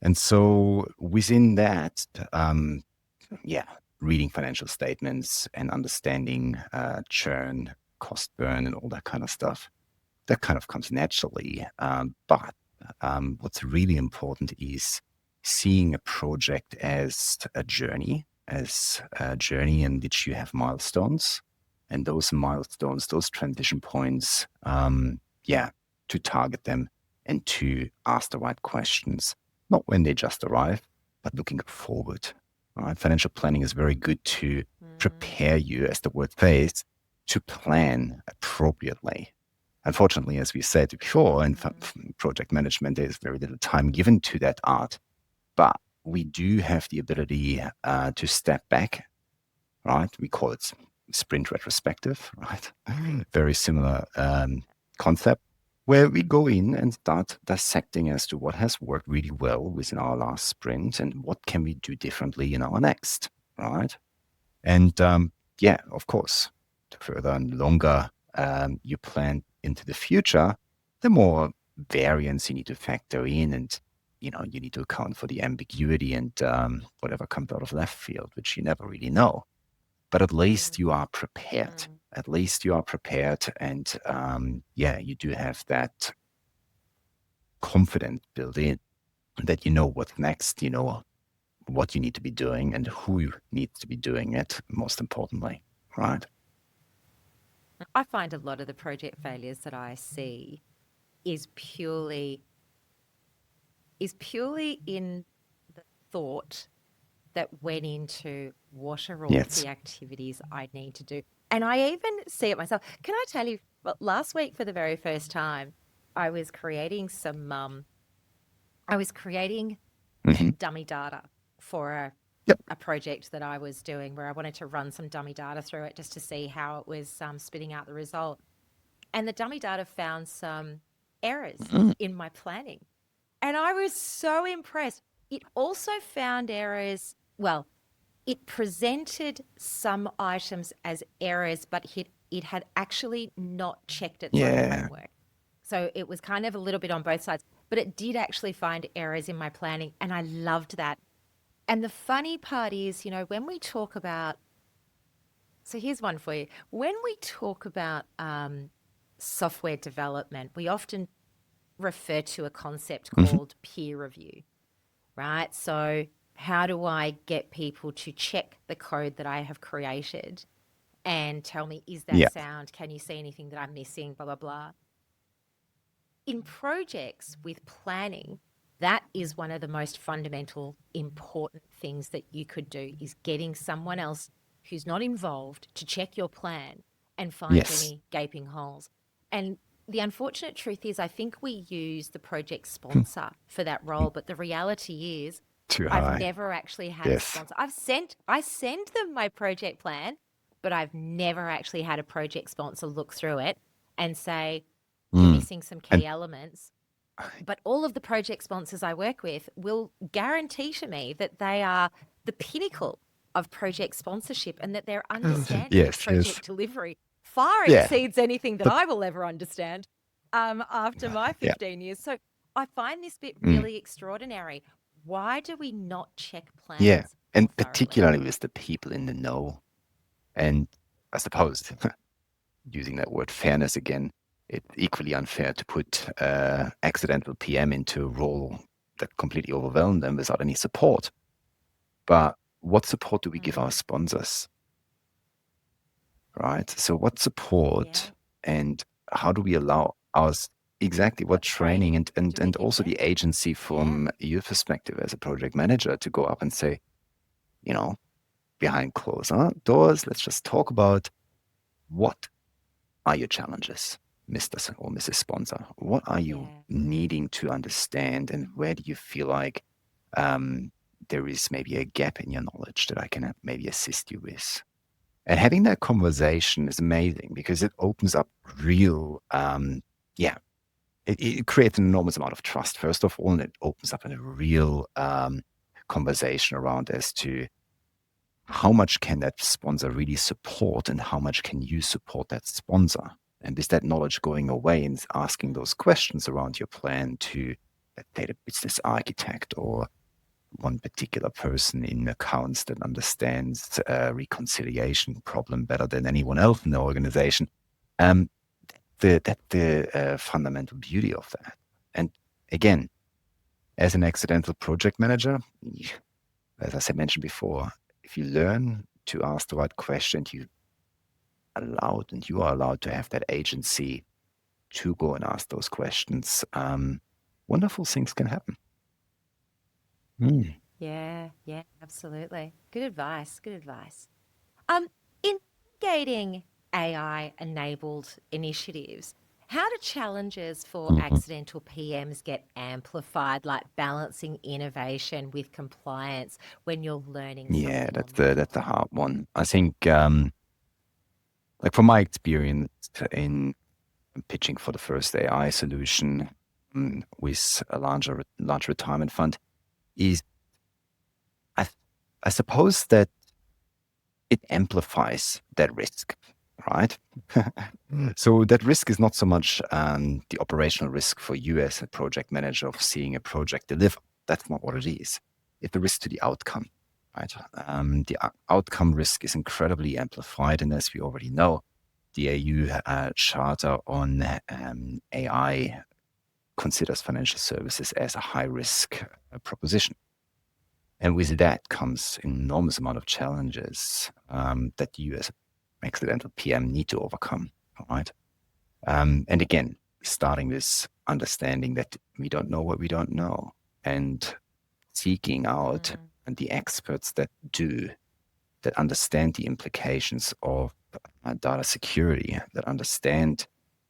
Speaker 2: And so within that, reading financial statements and understanding churn, cost burn, and all that kind of stuff, that kind of comes naturally. But what's really important is seeing a project as a journey in which you have milestones. And those milestones, those transition points, to target them and to ask the right questions, not when they just arrive, but looking forward. Right? Financial planning is very good to prepare you, as the word says, to plan appropriately. Unfortunately, as we said before, in project management, there's very little time given to that art. But we do have the ability to step back, right? We call it sprint retrospective, right? Very similar concept, where we go in and start dissecting as to what has worked really well within our last sprint and what can we do differently in our next, right? And of course, the further and longer you plan into the future, the more variance you need to factor in, and you need to account for the ambiguity and whatever comes out of left field, which you never really know. But at least you are prepared. At least you are prepared, and you do have that confidence built in that you know what's next, you know what you need to be doing and who needs to be doing it, most importantly, right?
Speaker 1: I find a lot of the project failures that I see is purely in the thought that went into what are all the activities I need to do. And I even see it myself. Can I tell you, last week for the very first time, I was creating some dummy data for a project that I was doing, where I wanted to run some dummy data through it just to see how it was spitting out the result. And the dummy data found some errors in my planning. And I was so impressed. It also found errors. Well, it presented some items as errors, but it had actually not checked its own homework. So it was kind of a little bit on both sides, but it did actually find errors in my planning, and I loved that. And the funny part is, when we talk about, so here's one for you. When we talk about software development, we often refer to a concept called peer review, right? So how do I get people to check the code that I have created and tell me, is that sound? Can you see anything that I'm missing? Blah, blah, blah. In projects with planning, that is one of the most fundamental, important things that you could do, is getting someone else who's not involved to check your plan and find any gaping holes. And the unfortunate truth is, I think we use the project sponsor for that role, but the reality is I've never actually had a sponsor. I send them my project plan, but I've never actually had a project sponsor look through it and say, you're missing some key elements. But all of the project sponsors I work with will guarantee to me that they are the pinnacle of project sponsorship, and that their understanding of project delivery far exceeds anything that I will ever understand after my 15 years. So I find this bit really extraordinary. Why do we not check plans?
Speaker 2: Yeah, and particularly with the people in the know. And I suppose, using that word fairness again, it's equally unfair to put accidental PM into a role that completely overwhelmed them without any support. But what support do we give our sponsors? Right? So what support and how do we allow us what training and also the agency from your perspective as a project manager to go up and say, behind closed doors, let's just talk about what are your challenges, Mr. or Mrs. Sponsor? What are you needing to understand, and where do you feel like there is maybe a gap in your knowledge that I can maybe assist you with? And having that conversation is amazing, because it opens up real, it creates an enormous amount of trust, first of all, and it opens up a real conversation around as to how much can that sponsor really support, and how much can you support that sponsor? And is that knowledge going away, and asking those questions around your plan to, let's say, the business architect or one particular person in accounts that understands reconciliation problem better than anyone else in the organization? Um, the fundamental beauty of that. And again, as an accidental project manager, as I said, mentioned before, if you learn to ask the right question, you are allowed to have that agency to go and ask those questions. Wonderful things can happen.
Speaker 1: Yeah, yeah, absolutely. Good advice. Good advice. In navigating AI-enabled initiatives, how do challenges for
Speaker 2: Mhm.
Speaker 1: accidental PMs get amplified, like balancing innovation with compliance when you're learning
Speaker 2: Yeah,
Speaker 1: something on the
Speaker 2: that's a
Speaker 1: fly?
Speaker 2: hard one. I think, like from my experience in pitching for the first AI solution with a large retirement fund, is I, I suppose that it amplifies that risk, right? So that risk is not so much the operational risk for you as a project manager of seeing a project deliver. That's not what it is. It's the risk to the outcome, right? The outcome risk is incredibly amplified, and as we already know, the AU Charter on AI considers financial services as a high risk proposition. And with that comes an enormous amount of challenges that you as an accidental PM need to overcome, right? And again, starting with understanding that we don't know what we don't know, and seeking out
Speaker 1: Mm,
Speaker 2: the experts that do, that understand the implications of data security, that understand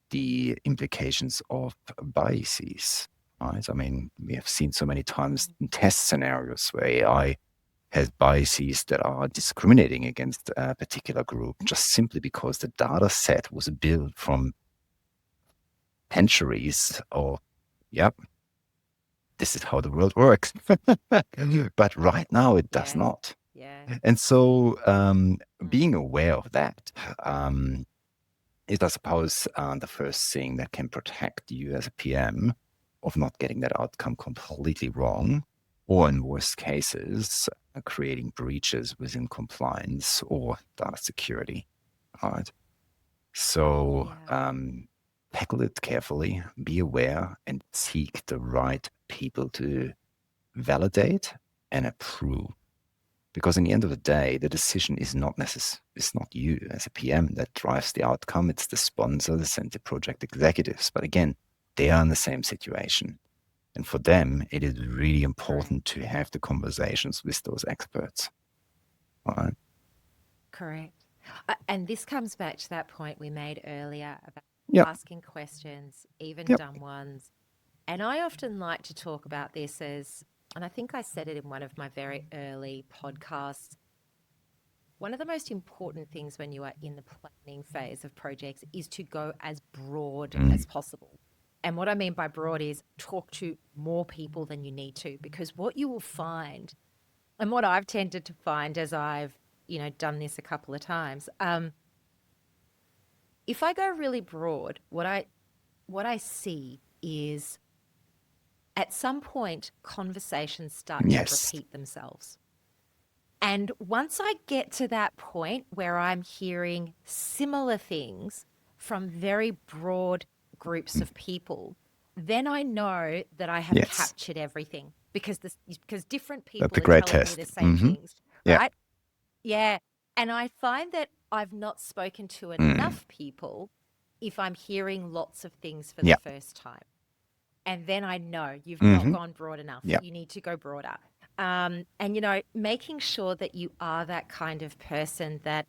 Speaker 2: the implications of biases, right? I mean, we have seen so many times
Speaker 1: mm,
Speaker 2: in test scenarios where AI has biases that are discriminating against a particular group just simply because the data set was built from centuries of, yep, this is how the world works. But right now it does
Speaker 1: yeah,
Speaker 2: not.
Speaker 1: yeah.
Speaker 2: And so
Speaker 1: Mm,
Speaker 2: being aware of that um, is, I suppose, the first thing that can protect you as a PM of not getting that outcome completely wrong, or in worst cases, creating breaches within compliance or data security. Right. So
Speaker 1: yeah.
Speaker 2: tackle it carefully, be aware, and seek the right people to validate and approve. Because in the end of the day, the decision is not necessary. It's not you as a PM that drives the outcome. It's the sponsors and the project executives. But again, they are in the same situation. And for them, it is really
Speaker 1: Correct.
Speaker 2: important to have the conversations with those experts. Right?
Speaker 1: Correct. And this comes back to that point we made earlier about
Speaker 2: Yep.
Speaker 1: asking questions, even
Speaker 2: Yep.
Speaker 1: dumb ones. And I often like to talk about this as, and I think I said it in one of my very early podcasts. One of the most important things when you are in the planning phase of projects is to go as broad
Speaker 2: Mm.
Speaker 1: as possible. And what I mean by broad is talk to more people than you need to, because what you will find, and what I've tended to find as I've, done this a couple of times, if I go really broad, what I see is at some point conversations start to
Speaker 2: Yes.
Speaker 1: repeat themselves. And once I get to that point where I'm hearing similar things from very broad groups
Speaker 2: Mm.
Speaker 1: of people, then I know that I have
Speaker 2: Yes.
Speaker 1: captured everything because different
Speaker 2: That's
Speaker 1: people
Speaker 2: a
Speaker 1: are
Speaker 2: great
Speaker 1: telling me
Speaker 2: test.
Speaker 1: the same
Speaker 2: Mm-hmm.
Speaker 1: things,
Speaker 2: Yeah.
Speaker 1: right? Yeah. And I find that I've not spoken to
Speaker 2: Mm.
Speaker 1: enough people if I'm hearing lots of things for the
Speaker 2: Yeah.
Speaker 1: first time. And then I know you've not
Speaker 2: Mm-hmm.
Speaker 1: gone broad enough.
Speaker 2: Yeah.
Speaker 1: You need to go broader. And, making sure that you are that kind of person that,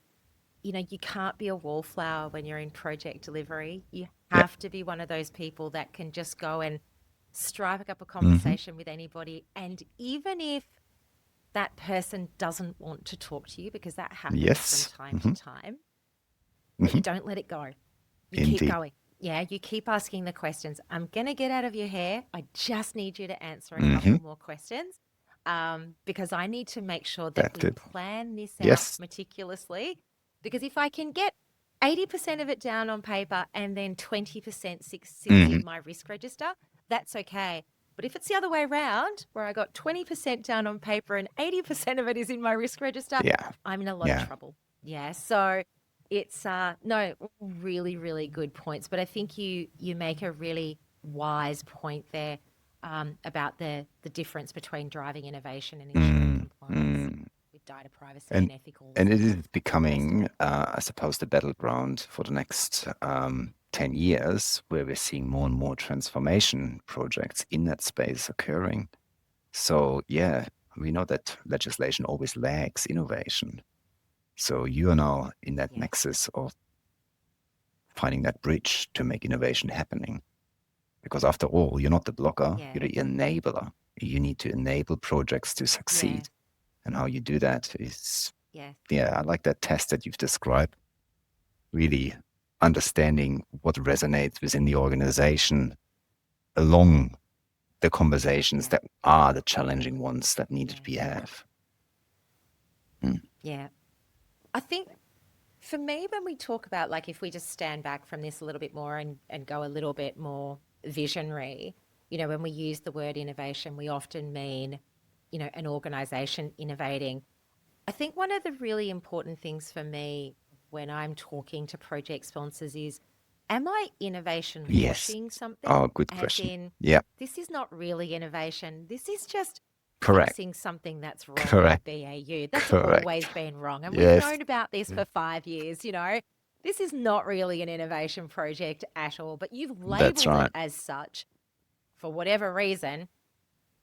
Speaker 1: you can't be a wallflower when you're in project delivery. You
Speaker 2: Yeah.
Speaker 1: have to be one of those people that can just go and strike up a
Speaker 2: Mm-hmm.
Speaker 1: conversation with anybody. And even if that person doesn't want to talk to you, because that happens from
Speaker 2: Yes.
Speaker 1: time to
Speaker 2: Mm-hmm.
Speaker 1: time, but
Speaker 2: Mm-hmm.
Speaker 1: you don't let it go. You keep
Speaker 2: Indeed.
Speaker 1: going. Yeah, you keep asking the questions. I'm going to get out of your hair. I just need you to answer a
Speaker 2: Mm-hmm.
Speaker 1: couple more questions. because I need to make sure that
Speaker 2: That's
Speaker 1: we
Speaker 2: good.
Speaker 1: plan this out
Speaker 2: Yes.
Speaker 1: meticulously. Because if I can get 80% of it down on paper and then 20% sits
Speaker 2: Mm,
Speaker 1: in my risk register, that's okay. But if it's the other way around, where I got 20% down on paper and 80% of it is in my risk register,
Speaker 2: yeah.
Speaker 1: I'm in a lot of
Speaker 2: Yeah.
Speaker 1: trouble. Yeah. So it's no, really, really good points. But I think you make a really wise point there, about the difference between driving innovation and ensuring
Speaker 2: Mm,
Speaker 1: compliance
Speaker 2: mm.
Speaker 1: with data privacy
Speaker 2: And
Speaker 1: and ethicals
Speaker 2: and it
Speaker 1: and
Speaker 2: is
Speaker 1: all the rest of
Speaker 2: becoming,
Speaker 1: it.
Speaker 2: I suppose, the battleground for the next 10 years, where we're seeing more and more transformation projects in that space occurring. So, yeah, we know that legislation always lags innovation. So you are now in that
Speaker 1: Yeah.
Speaker 2: nexus of finding that bridge to make innovation happening. Because after all, you're not the blocker,
Speaker 1: Yeah.
Speaker 2: you're the enabler. You need to enable projects to
Speaker 1: Yeah.
Speaker 2: succeed. And how you do that is,
Speaker 1: Yeah.
Speaker 2: yeah, I like that test that you've described. Really understanding what resonates within the organization along the conversations
Speaker 1: Yeah.
Speaker 2: that are the challenging ones that need to
Speaker 1: Yeah.
Speaker 2: be had. Mm.
Speaker 1: Yeah. I think for me, when we talk about, like, if we just stand back from this a little bit more and go a little bit more visionary, when we use the word innovation, we often mean, an organization innovating. I think one of the really important things for me when I'm talking to project sponsors is, am I innovation
Speaker 2: Yes.
Speaker 1: washing something?
Speaker 2: Oh, good
Speaker 1: As
Speaker 2: question.
Speaker 1: in,
Speaker 2: Yeah,
Speaker 1: this is not really innovation. This is just
Speaker 2: correct.
Speaker 1: fixing something that's wrong with
Speaker 2: Correct.
Speaker 1: BAU. That's
Speaker 2: Correct.
Speaker 1: always been wrong. And we've
Speaker 2: Yes.
Speaker 1: known about this for 5 years. This is not really an innovation project at all, but you've
Speaker 2: That's
Speaker 1: labeled it
Speaker 2: right.
Speaker 1: as such for whatever reason.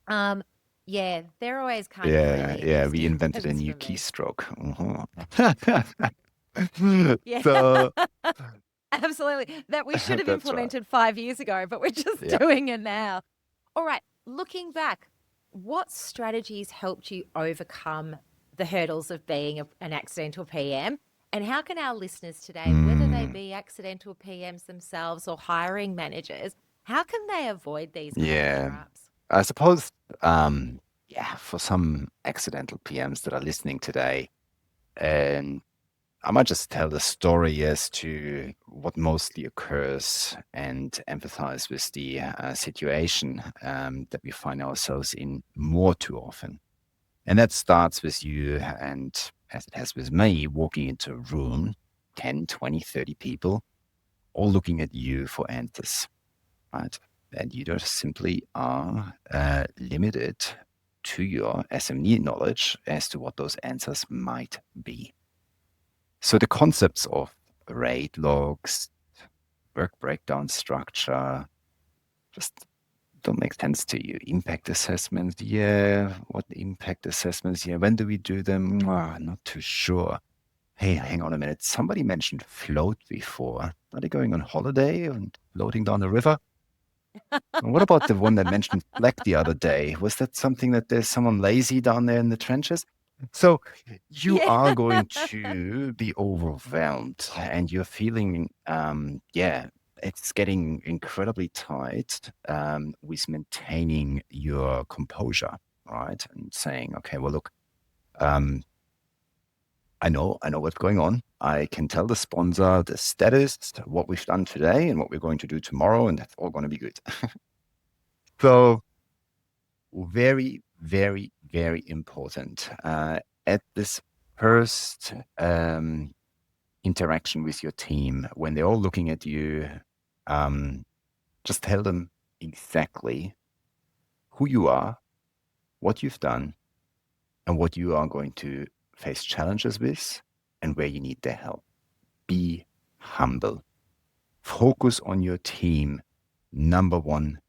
Speaker 1: Um, yeah, they're always kind of
Speaker 2: Yeah,
Speaker 1: really
Speaker 2: yeah. We
Speaker 1: interesting
Speaker 2: invented a
Speaker 1: ones
Speaker 2: new
Speaker 1: for me.
Speaker 2: keystroke.
Speaker 1: Yeah,
Speaker 2: So
Speaker 1: absolutely. That we should have
Speaker 2: that's right.
Speaker 1: implemented 5 years ago, but we're just
Speaker 2: Yeah.
Speaker 1: doing it now. All right, looking back, what strategies helped you overcome the hurdles of being an accidental PM? And how can our listeners today, whether they
Speaker 2: Mm,
Speaker 1: be accidental PMs themselves or hiring managers, how can they avoid these kind of
Speaker 2: yeah.
Speaker 1: traps?
Speaker 2: I suppose, yeah, for some accidental PMs that are listening today, and I might just tell the story as to what mostly occurs and emphasize with the situation that we find ourselves in more too often. And that starts with you, and as it has with me, walking into a room, 10, 20, 30 people, all looking at you for answers, right? And you just simply are limited to your SME knowledge as to what those answers might be. So the concepts of rate logs, work breakdown structure, just don't make sense to you. Impact assessments, yeah. What impact assessments? Yeah. When do we do them? Not too sure. Hey, hang on a minute. Somebody mentioned float before. Are they going on holiday and floating down the river? And what about the one that mentioned flag the other day? Was that something that there's someone lazy down there in the trenches? So you
Speaker 1: Yeah.
Speaker 2: are going to be overwhelmed and you're feeling, yeah, it's getting incredibly tight with maintaining your composure, right? And saying, okay, well, look, um, I know what's going on. I can tell the sponsor the status, what we've done today and what we're going to do tomorrow, and that's all going to be good. So very, very, very important. At this first interaction with your team, when they're all looking at you, um, just tell them exactly who you are, what you've done, and what you are going to face challenges with, and where you need their help. Be humble. Focus on your team. Number one,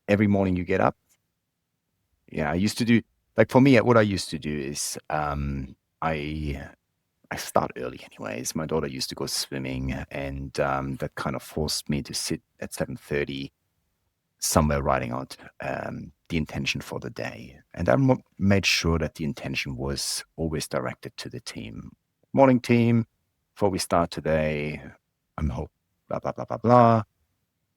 Speaker 2: every morning you get up. Yeah, I used to do, like for me, what I used to do is I I start early anyways. My daughter used to go swimming, and that kind of forced me to sit at 7:30 somewhere writing out the intention for the day. And I made sure that the intention was always directed to the team. Morning team, before we start today, I'm hope blah blah blah blah blah.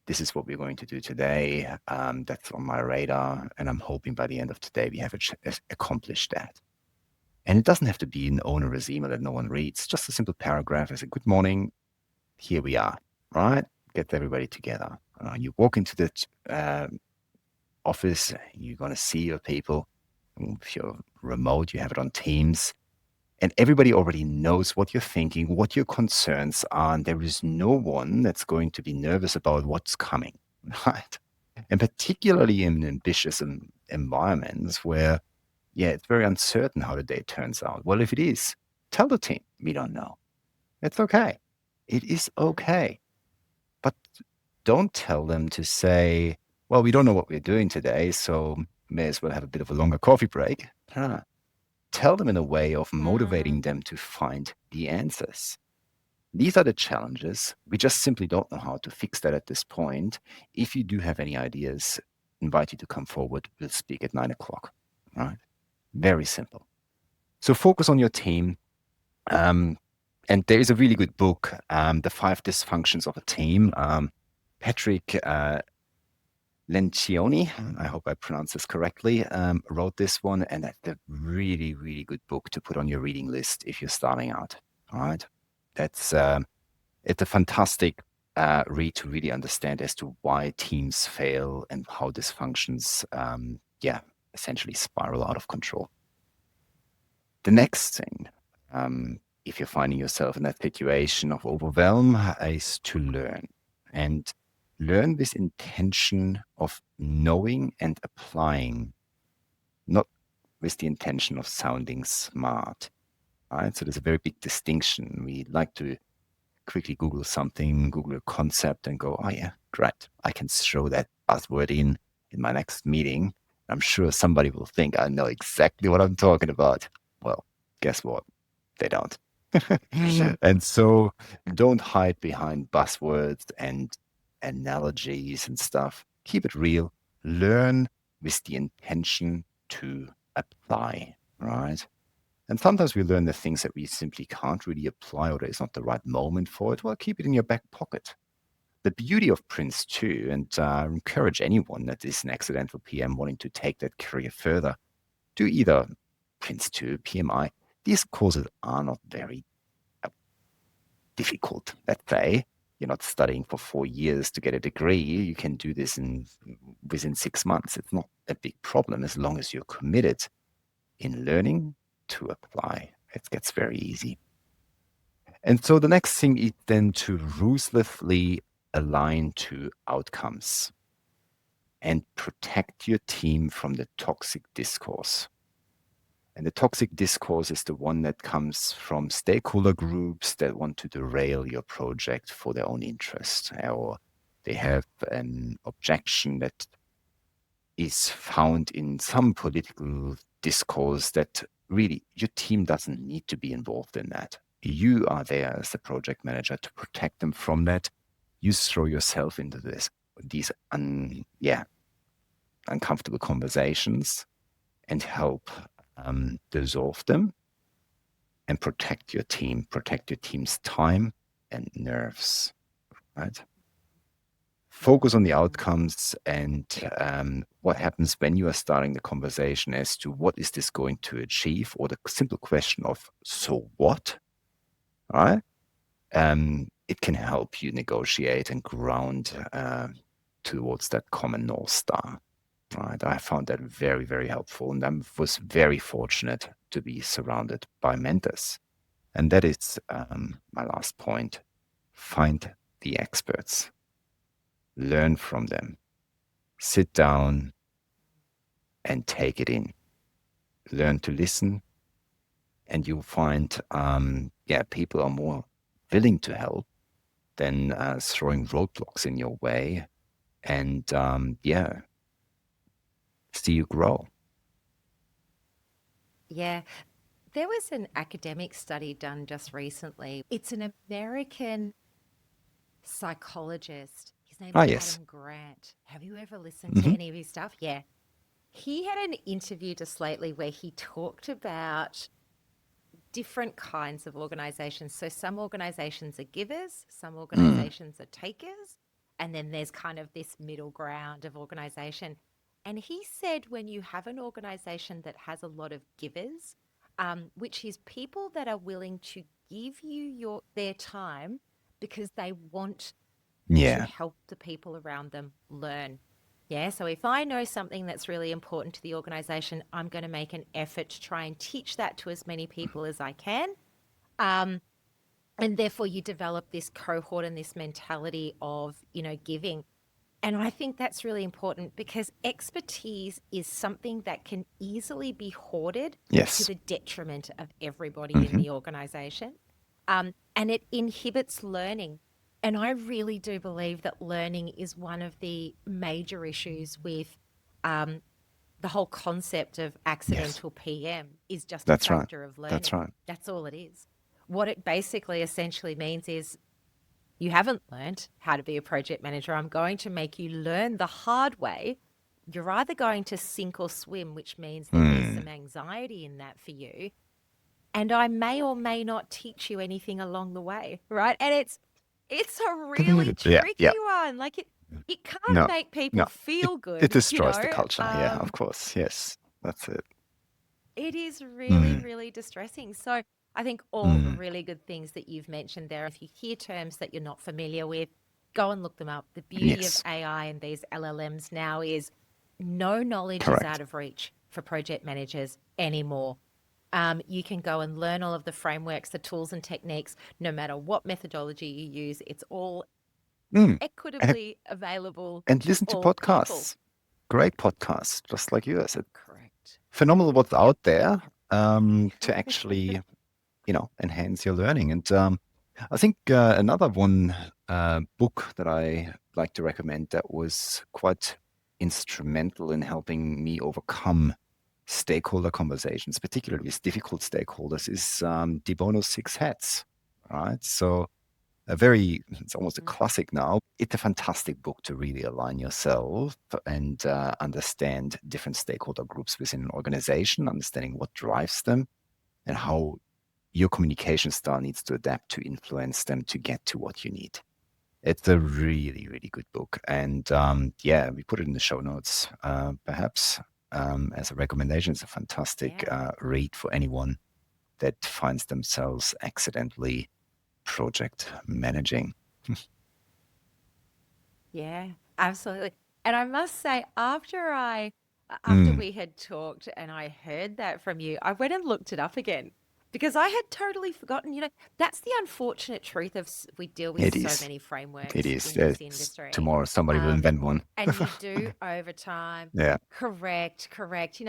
Speaker 2: this is what we're going to do today. That's on my radar. And I'm hoping by the end of today, we have accomplished that. And it doesn't have to be an onerous email that no one reads, just a simple paragraph as a good morning. Here we are, right? Get everybody together. You walk into the office, you're going to see your people. If you're remote, you have it on Teams. And everybody already knows what you're thinking, what your concerns are. And there is no one that's going to be nervous about what's coming, right? And particularly in ambitious environments where, yeah, it's very uncertain how the day turns out. Well, if it is, tell the team, we don't know. It's okay. It is okay. But don't tell them to say, well, we don't know what we're doing today, so may as well have a bit of a longer coffee break. Tell them in a way of motivating them to find the answers. These are the challenges. We just simply don't know how to fix that at this point. If you do have any ideas, invite you to come forward. We'll speak at 9 o'clock. Right? Very simple. So focus on your team. And there is a really good book, The 5 Dysfunctions of a Team. Patrick Lencioni, I hope I pronounced this correctly, wrote this one. And that's a really, really good book to put on your reading list if you're starting out. All right. It's a fantastic read to really understand as to why teams fail and how dysfunctions, essentially spiral out of control. The next thing, if you're finding yourself in that situation of overwhelm, is to learn. And learn with intention of knowing and applying, not with the intention of sounding smart. Right? So there's a very big distinction. We like to quickly Google something, Google a concept, and go, oh yeah, great. I can show that buzzword in my next meeting. I'm sure somebody will think I know exactly what I'm talking about. Well, guess what? They don't. And so don't hide behind buzzwords and analogies and stuff. Keep it real. Learn with the intention to apply, right? And sometimes we learn the things that we simply can't really apply or it's not the right moment for it. Well, keep it in your back pocket. The beauty of PRINCE2, and encourage anyone that is an accidental PM wanting to take that career further, do either PRINCE2, PMI. These courses are not very difficult, let's say. You're not studying for 4 years to get a degree. You can do this within 6 months. It's not a big problem as long as you're committed in learning to apply. It gets very easy. And so the next thing is then to ruthlessly align to outcomes and protect your team from the toxic discourse. And the toxic discourse is the one that comes from stakeholder groups that want to derail your project for their own interest, or they have an objection that is found in some political discourse that really your team doesn't need to be involved in that. You are there as the project manager to protect them from that. You throw yourself into these uncomfortable conversations and help dissolve them and protect your team's time and nerves, right? Focus on the outcomes and what happens when you are starting the conversation as to what is this going to achieve, or the simple question of, so what, right? It can help you negotiate and ground towards that common North Star. Right, I found that very, very helpful, and I was very fortunate to be surrounded by mentors. And that is my last point. Find the experts. Learn from them. Sit down and take it in. Learn to listen, and you'll find, people are more willing to help than throwing roadblocks in your way. And see you grow.
Speaker 1: Yeah. There was an academic study done just recently. It's an American psychologist. His name's
Speaker 2: Yes.
Speaker 1: Adam Grant. Have you ever listened to
Speaker 2: Mm-hmm.
Speaker 1: any of his stuff? Yeah. He had an interview just lately where he talked about different kinds of organizations. So some organizations are givers, some organizations are takers, And then there's kind of this middle ground of organization. And he said when you have an organization that has a lot of givers, which is people that are willing to give you their time because they want to
Speaker 2: Yeah.
Speaker 1: help the people around them learn. Yeah. So if I know something that's really important to the organization, I'm going to make an effort to try and teach that to as many people as I can. Um, and therefore, you develop this cohort and this mentality of, giving. And I think that's really important because expertise is something that can easily be hoarded to
Speaker 2: Yes.
Speaker 1: the detriment of everybody in
Speaker 2: Hmm.
Speaker 1: the organization. And it inhibits learning. And I really do believe that learning is one of the major issues with um, the whole concept of
Speaker 2: Yes.
Speaker 1: accidental PM is just a
Speaker 2: That's right.
Speaker 1: factor of
Speaker 2: That's
Speaker 1: learning.
Speaker 2: right.
Speaker 1: That's all it is. What it basically essentially means is you haven't learned how to be a project manager. I'm going to make you learn the hard way. You're either going to sink or swim, which means that there's
Speaker 2: Mm.
Speaker 1: some anxiety in that for you. And I may or may not teach you anything along the way, right? And it's a really
Speaker 2: Yeah.
Speaker 1: tricky
Speaker 2: Yeah.
Speaker 1: one. Like it can't
Speaker 2: No.
Speaker 1: make people
Speaker 2: No. It
Speaker 1: feel
Speaker 2: it
Speaker 1: good,
Speaker 2: destroys the culture. Yeah. Of course. Yes. That's it.
Speaker 1: It is really,
Speaker 2: Mm.
Speaker 1: really distressing. So I think all
Speaker 2: Mm.
Speaker 1: really good things that you've mentioned there. If you hear terms that you're not familiar with, go and look them up. The beauty of
Speaker 2: Yes.
Speaker 1: AI and these LLMs now is no knowledge is out
Speaker 2: Correct.
Speaker 1: of reach for project managers anymore. You can go and learn all of the frameworks, the tools and techniques, no matter what methodology you use. It's all
Speaker 2: Mm. And
Speaker 1: equitably available
Speaker 2: and
Speaker 1: to
Speaker 2: listen to
Speaker 1: all people.
Speaker 2: podcasts. Great podcasts, just like yours. It's
Speaker 1: Correct.
Speaker 2: phenomenal what's out there to actually, enhance your learning. And I think another one book that I like to recommend that was quite instrumental in helping me overcome stakeholder conversations, particularly with difficult stakeholders, is De Bono's Six Hats. Right. So it's almost a
Speaker 1: Mm.
Speaker 2: classic now. It's a fantastic book to really align yourself and understand different stakeholder groups within an organization, understanding what drives them and how your communication style needs to adapt to influence them to get to what you need. It's a really, really good book. And yeah, we put it in the show notes, perhaps as a recommendation. It's a fantastic
Speaker 1: Yeah.
Speaker 2: read for anyone that finds themselves accidentally project managing.
Speaker 1: Yeah, absolutely. And I must say, after
Speaker 2: Mm,
Speaker 1: we had talked and I heard that from you, I went and looked it up again because I had totally forgotten. That's the unfortunate truth of we deal with
Speaker 2: it
Speaker 1: so
Speaker 2: is.
Speaker 1: many
Speaker 2: It
Speaker 1: frameworks
Speaker 2: is.
Speaker 1: in this
Speaker 2: It's
Speaker 1: industry.
Speaker 2: tomorrow somebody will
Speaker 1: Um,
Speaker 2: invent one.
Speaker 1: and you do over time.
Speaker 2: Yeah.
Speaker 1: Correct, correct.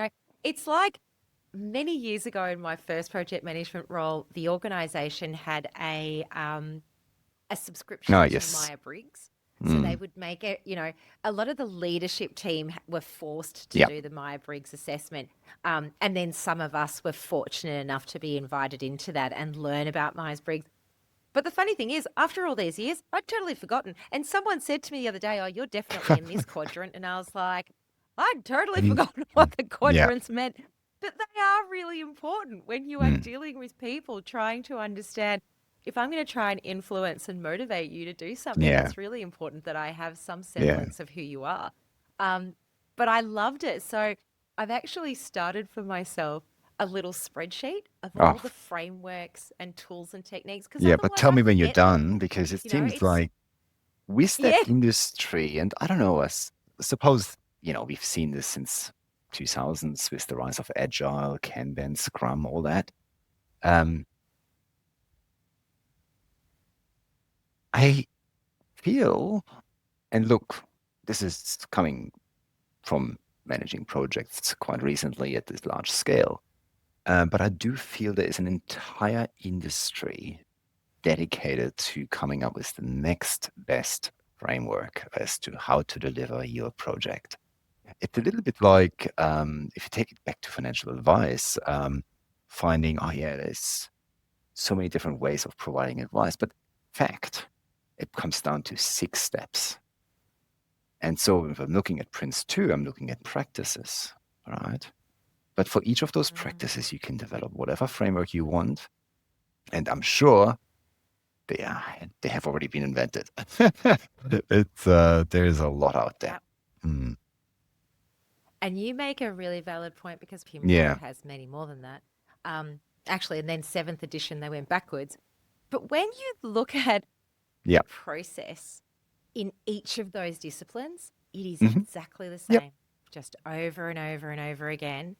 Speaker 1: It's like many years ago in my first project management role, the organization had a
Speaker 2: Oh,
Speaker 1: subscription to
Speaker 2: yes.
Speaker 1: Myers-Briggs. So they
Speaker 2: Mm,
Speaker 1: would make it, a lot of the leadership team were forced to
Speaker 2: yeah.
Speaker 1: do the Myers-Briggs assessment. And then some of us were fortunate enough to be invited into that and learn about Myers-Briggs. But the funny thing is, after all these years, I'd totally forgotten. And someone said to me the other day, "Oh, you're definitely in this quadrant." And I was like, I'd totally
Speaker 2: Mm,
Speaker 1: forgotten what the
Speaker 2: yeah.
Speaker 1: quadrants meant. But they are really important when you are
Speaker 2: Mm,
Speaker 1: dealing with people trying to understand if I'm going to try and influence and motivate you to do something,
Speaker 2: yeah.
Speaker 1: it's really important that I have some
Speaker 2: Yeah.
Speaker 1: semblance of who you are. Um, but I loved it. So I've actually started for myself a little spreadsheet of
Speaker 2: Oh,
Speaker 1: all the frameworks and tools and techniques because
Speaker 2: yeah. But
Speaker 1: otherwise
Speaker 2: tell
Speaker 1: I
Speaker 2: me when you're
Speaker 1: forget them.
Speaker 2: done, because it seems
Speaker 1: It's,
Speaker 2: like with that
Speaker 1: yeah.
Speaker 2: industry, and I don't know, suppose, we've seen this since 2000s with the rise of Agile, Kanban, Scrum, all that. Um, I feel, and look, this is coming from managing projects quite recently at this large scale. But I do feel there is an entire industry dedicated to coming up with the next best framework as to how to deliver your project. It's a little bit like if you take it back to financial advice, finding, oh, yeah, there's so many different ways of providing advice. But fact, it comes down to 6 steps. And so if I'm looking at Prince2, I'm looking at practices, right? But for each of those
Speaker 1: Mm,
Speaker 2: practices, you can develop whatever framework you want. And I'm sure they have already been invented. It's there's a lot out there.
Speaker 1: Yep. And you make a really valid point because
Speaker 2: Yeah.
Speaker 1: PRINCE2 has many more than that. Actually, and then seventh edition, they went backwards. But when you look at the
Speaker 2: Yeah.
Speaker 1: process in each of those disciplines, it is
Speaker 2: Hmm.
Speaker 1: exactly the
Speaker 2: Yep.
Speaker 1: same, just over and over and over again.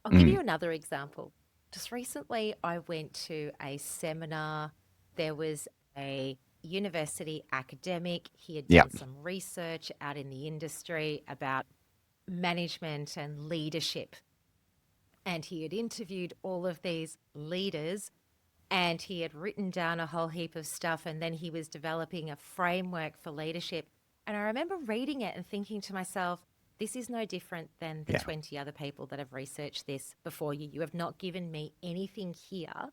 Speaker 1: I'll give
Speaker 2: Mm.
Speaker 1: you another example. Just recently, I went to a seminar. There was a university academic. He had
Speaker 2: Yeah.
Speaker 1: done some research out in the industry about management and leadership. And he had interviewed all of these leaders and he had written down a whole heap of stuff. And then he was developing a framework for leadership. And I remember reading it and thinking to myself, this is no different than the
Speaker 2: Yeah.
Speaker 1: 20 other people that have researched this before you. You have not given me anything here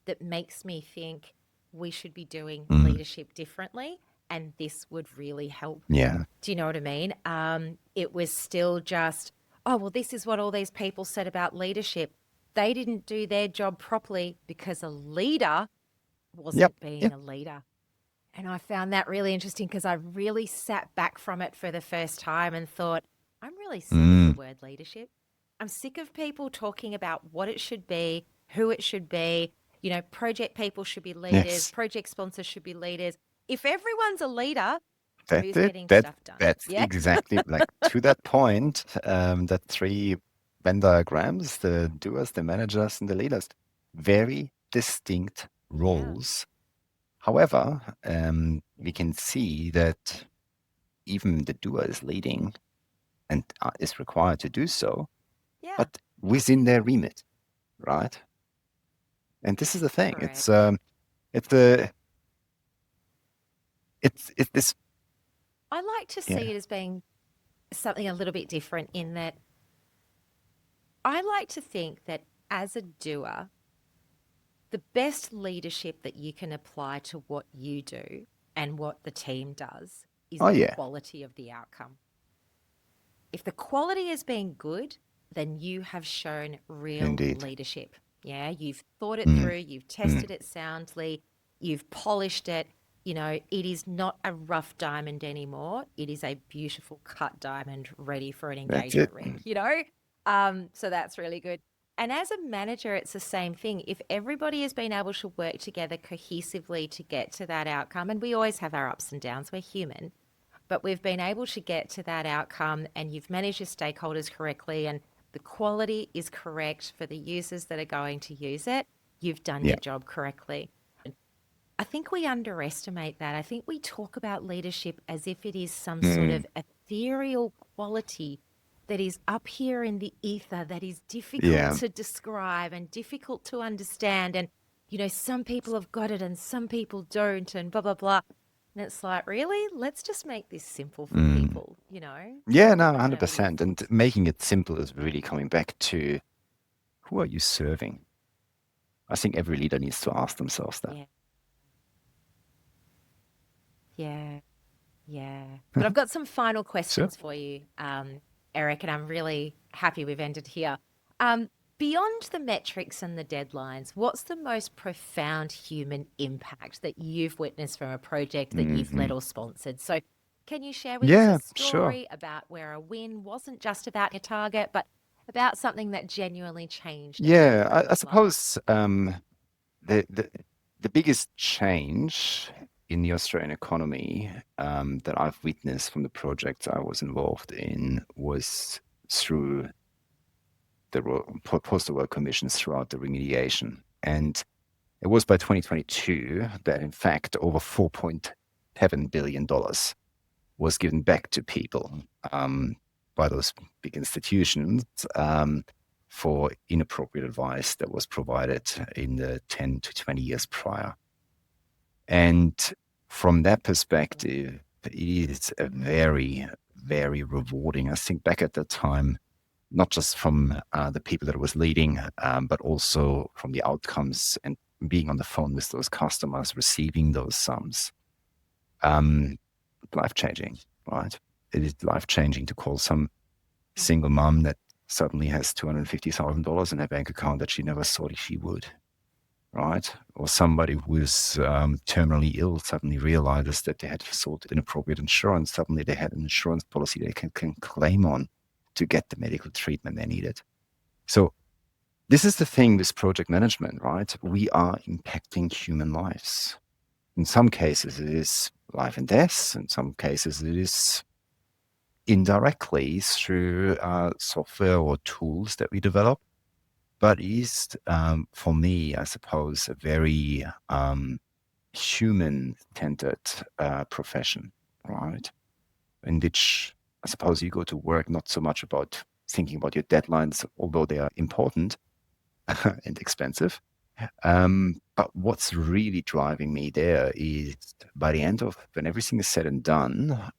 Speaker 1: that makes me think we should be doing
Speaker 2: Mm.
Speaker 1: leadership differently. And this would really help.
Speaker 2: Yeah.
Speaker 1: Do you know what I mean? It was still just, oh, well, this is what all these people said about leadership. They didn't do their job properly because a leader
Speaker 2: Yep.
Speaker 1: wasn't being
Speaker 2: Yep.
Speaker 1: a leader. And I found that really interesting because I really sat back from it for the first time and thought, I'm really sick of the
Speaker 2: Mm.
Speaker 1: word leadership. I'm sick of people talking about what it should be, who it should be. You know, project people should be leaders,
Speaker 2: Yes.
Speaker 1: project sponsors should be leaders. If everyone's a leader,
Speaker 2: That's
Speaker 1: who's
Speaker 2: it.
Speaker 1: getting
Speaker 2: That
Speaker 1: stuff done?
Speaker 2: that's
Speaker 1: Yeah.
Speaker 2: exactly like to that point. That three Venn diagrams: the doers, the managers, and the leaders. Very distinct
Speaker 1: Yeah.
Speaker 2: roles. However, we can see that even the doer is leading and is required to do so,
Speaker 1: Yeah.
Speaker 2: but within their remit, right? And this is the thing.
Speaker 1: Correct.
Speaker 2: It's a it's this.
Speaker 1: I like to see
Speaker 2: Yeah.
Speaker 1: it as being something a little bit different in that I like to think that as a doer, the best leadership that you can apply to what you do and what the team does is
Speaker 2: Oh
Speaker 1: the
Speaker 2: yeah.
Speaker 1: quality of the outcome. If the quality is being good, then you have shown real
Speaker 2: Indeed.
Speaker 1: leadership. Yeah, you've thought it
Speaker 2: Mm.
Speaker 1: through, you've
Speaker 2: Mm.
Speaker 1: tested it soundly, you've polished it. You know, it is not a rough diamond anymore. It is a beautiful cut diamond ready for an
Speaker 2: That's it.
Speaker 1: engagement ring, you know? So that's really good. And as a manager, it's the same thing. If everybody has been able to work together cohesively to get to that outcome, and we always have our ups and downs, we're human, but we've been able to get to that outcome and you've managed your stakeholders correctly and the quality is correct for the users that are going to use it, you've done
Speaker 2: Yeah.
Speaker 1: your job correctly. I think we underestimate that. I think we talk about leadership as if it is some sort
Speaker 2: Mm.
Speaker 1: of ethereal quality that is up here in the ether that is difficult
Speaker 2: Yeah.
Speaker 1: to describe and difficult to understand. And, you know, some people have got it and some people don't, and blah, blah, blah. And it's like, really? Let's just make this simple for
Speaker 2: Mm.
Speaker 1: people, you know?
Speaker 2: Yeah, no,
Speaker 1: I don't know. What do you
Speaker 2: 100%. And making it simple is really coming back to who are you serving? I think every leader needs to ask themselves that.
Speaker 1: Yeah. Yeah. Yeah. But I've got some final
Speaker 2: Sure.
Speaker 1: questions for you, Erik, and I'm really happy we've ended here. Beyond the metrics and the deadlines, what's the most profound human impact that you've witnessed from a project that you've
Speaker 2: Hmm.
Speaker 1: led or sponsored? So, can you share with us a
Speaker 2: Yeah, sure.
Speaker 1: story about where a win wasn't just about your target, but about something that genuinely changed a
Speaker 2: Yeah, I
Speaker 1: coworker's life?
Speaker 2: suppose the, the the biggest change in the Australian economy that I've witnessed from the projects I was involved in was through the postal work commissions throughout the remediation. And it was by 2022 that, in fact, over $4.7 billion was given back to people by those big institutions for inappropriate advice that was provided in the 10 to 20 years prior. And from that perspective, it is a very, very rewarding. I think back at the time, not just from the people that I was leading, but also from the outcomes and being on the phone with those customers, receiving those sums. Life changing, right? It is life changing to call some single mom that suddenly has $250,000 in her bank account that she never thought she would. right? Or somebody who is terminally ill suddenly realizes that they had sought inappropriate insurance. Suddenly they had an insurance policy they can claim on to get the medical treatment they needed. So this is the thing with project management, right? We are impacting human lives. In some cases, it is life and death. In some cases, it is indirectly through software or tools that we develop. But it is, for me, I suppose, a very human-centered profession, right? In which I suppose you go to work not so much about thinking about your deadlines, although they are important and expensive. But what's really driving me there is by the end of when everything is said and done,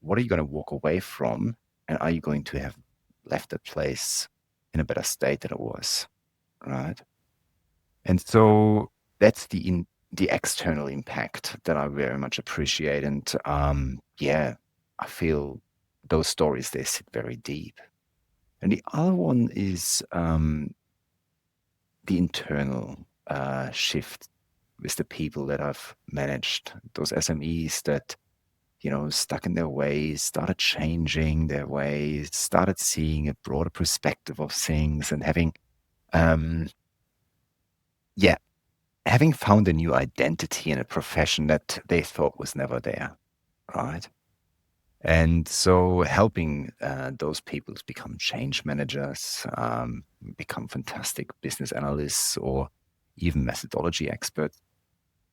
Speaker 2: what are you going to walk away from? And are you going to have left that place in a better state than it was? Right. And so that's the external impact that I very much appreciate. And yeah, I feel those stories, they sit very deep. And the other one is the internal shift with the people that I've managed, those SMEs that, stuck in their ways, started changing their ways, started seeing a broader perspective of things and um, yeah, having found a new identity in a profession that they thought was never there, right? And so helping those people to become change managers, become fantastic business analysts, or even methodology experts,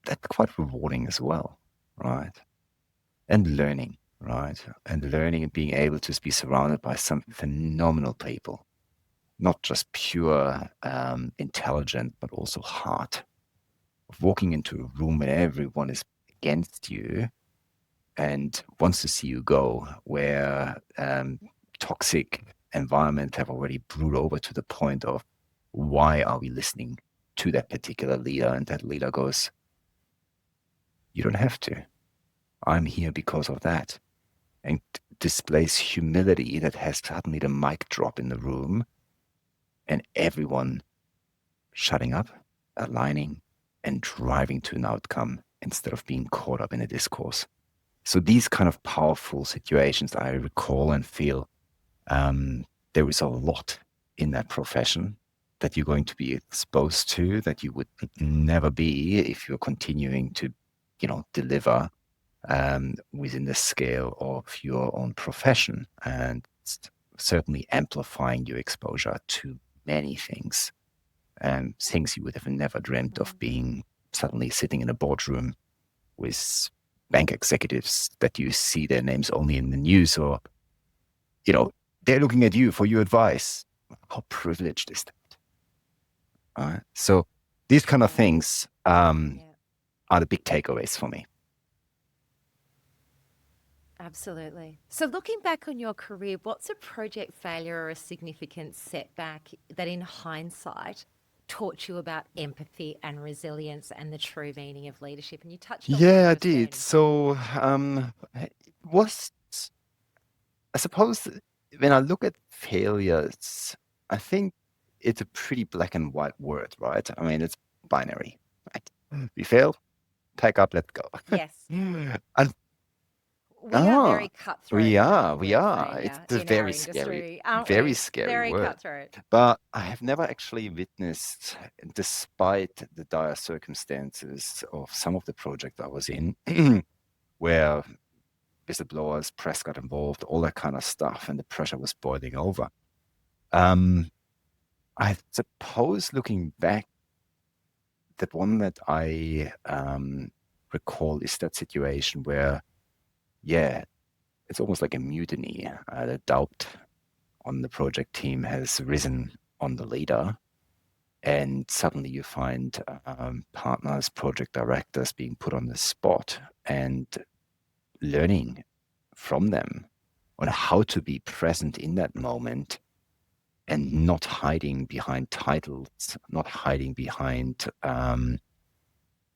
Speaker 2: that's quite rewarding as well, right? And learning, right? And learning and being able to be surrounded by some phenomenal people, not just pure intelligent, but also heart. Walking into a room where everyone is against you and wants to see you go, where toxic environment have already brewed over to the point of why are we listening to that particular leader? And that leader goes, you don't have to. I'm here because of that. And displays humility that has suddenly the mic drop in the room and everyone shutting up, aligning, and driving to an outcome instead of being caught up in a discourse. So these kind of powerful situations I recall and feel there is a lot in that profession that you're going to be exposed to that you would never be if you're continuing to, deliver within the scale of your own profession, and certainly amplifying your exposure to many things and things you would have never dreamt of being suddenly sitting in a boardroom with bank executives that you see their names only in the news, or, they're looking at you for your advice. How privileged is that? So these kind of things are the big takeaways for me.
Speaker 1: Absolutely. So, looking back on your career, what's a project failure or a significant setback that in hindsight taught you about empathy and resilience and the true meaning of leadership? And you touched on one
Speaker 2: Yeah, I
Speaker 1: just
Speaker 2: did.
Speaker 1: then.
Speaker 2: So it was, I suppose, when I look at failures, I think it's a pretty black and white word, right? I mean, it's binary, right? We fail, pack up, let's go.
Speaker 1: Yes.
Speaker 2: And
Speaker 1: We are very cutthroat
Speaker 2: we
Speaker 1: about
Speaker 2: are,
Speaker 1: the
Speaker 2: we
Speaker 1: word
Speaker 2: are. It's
Speaker 1: failure
Speaker 2: a
Speaker 1: in our
Speaker 2: very
Speaker 1: industry, aren't
Speaker 2: very
Speaker 1: we?
Speaker 2: scary
Speaker 1: Very
Speaker 2: word.
Speaker 1: cutthroat.
Speaker 2: But I have never actually witnessed, despite the dire circumstances of some of the projects I was in, where whistleblowers, press got involved, all that kind of stuff, and the pressure was boiling over. I suppose looking back, the one that I recall is that situation where, yeah, it's almost like a mutiny. The doubt on the project team has risen on the leader, and suddenly you find partners, project directors being put on the spot and learning from them on how to be present in that moment and not hiding behind titles, not hiding behind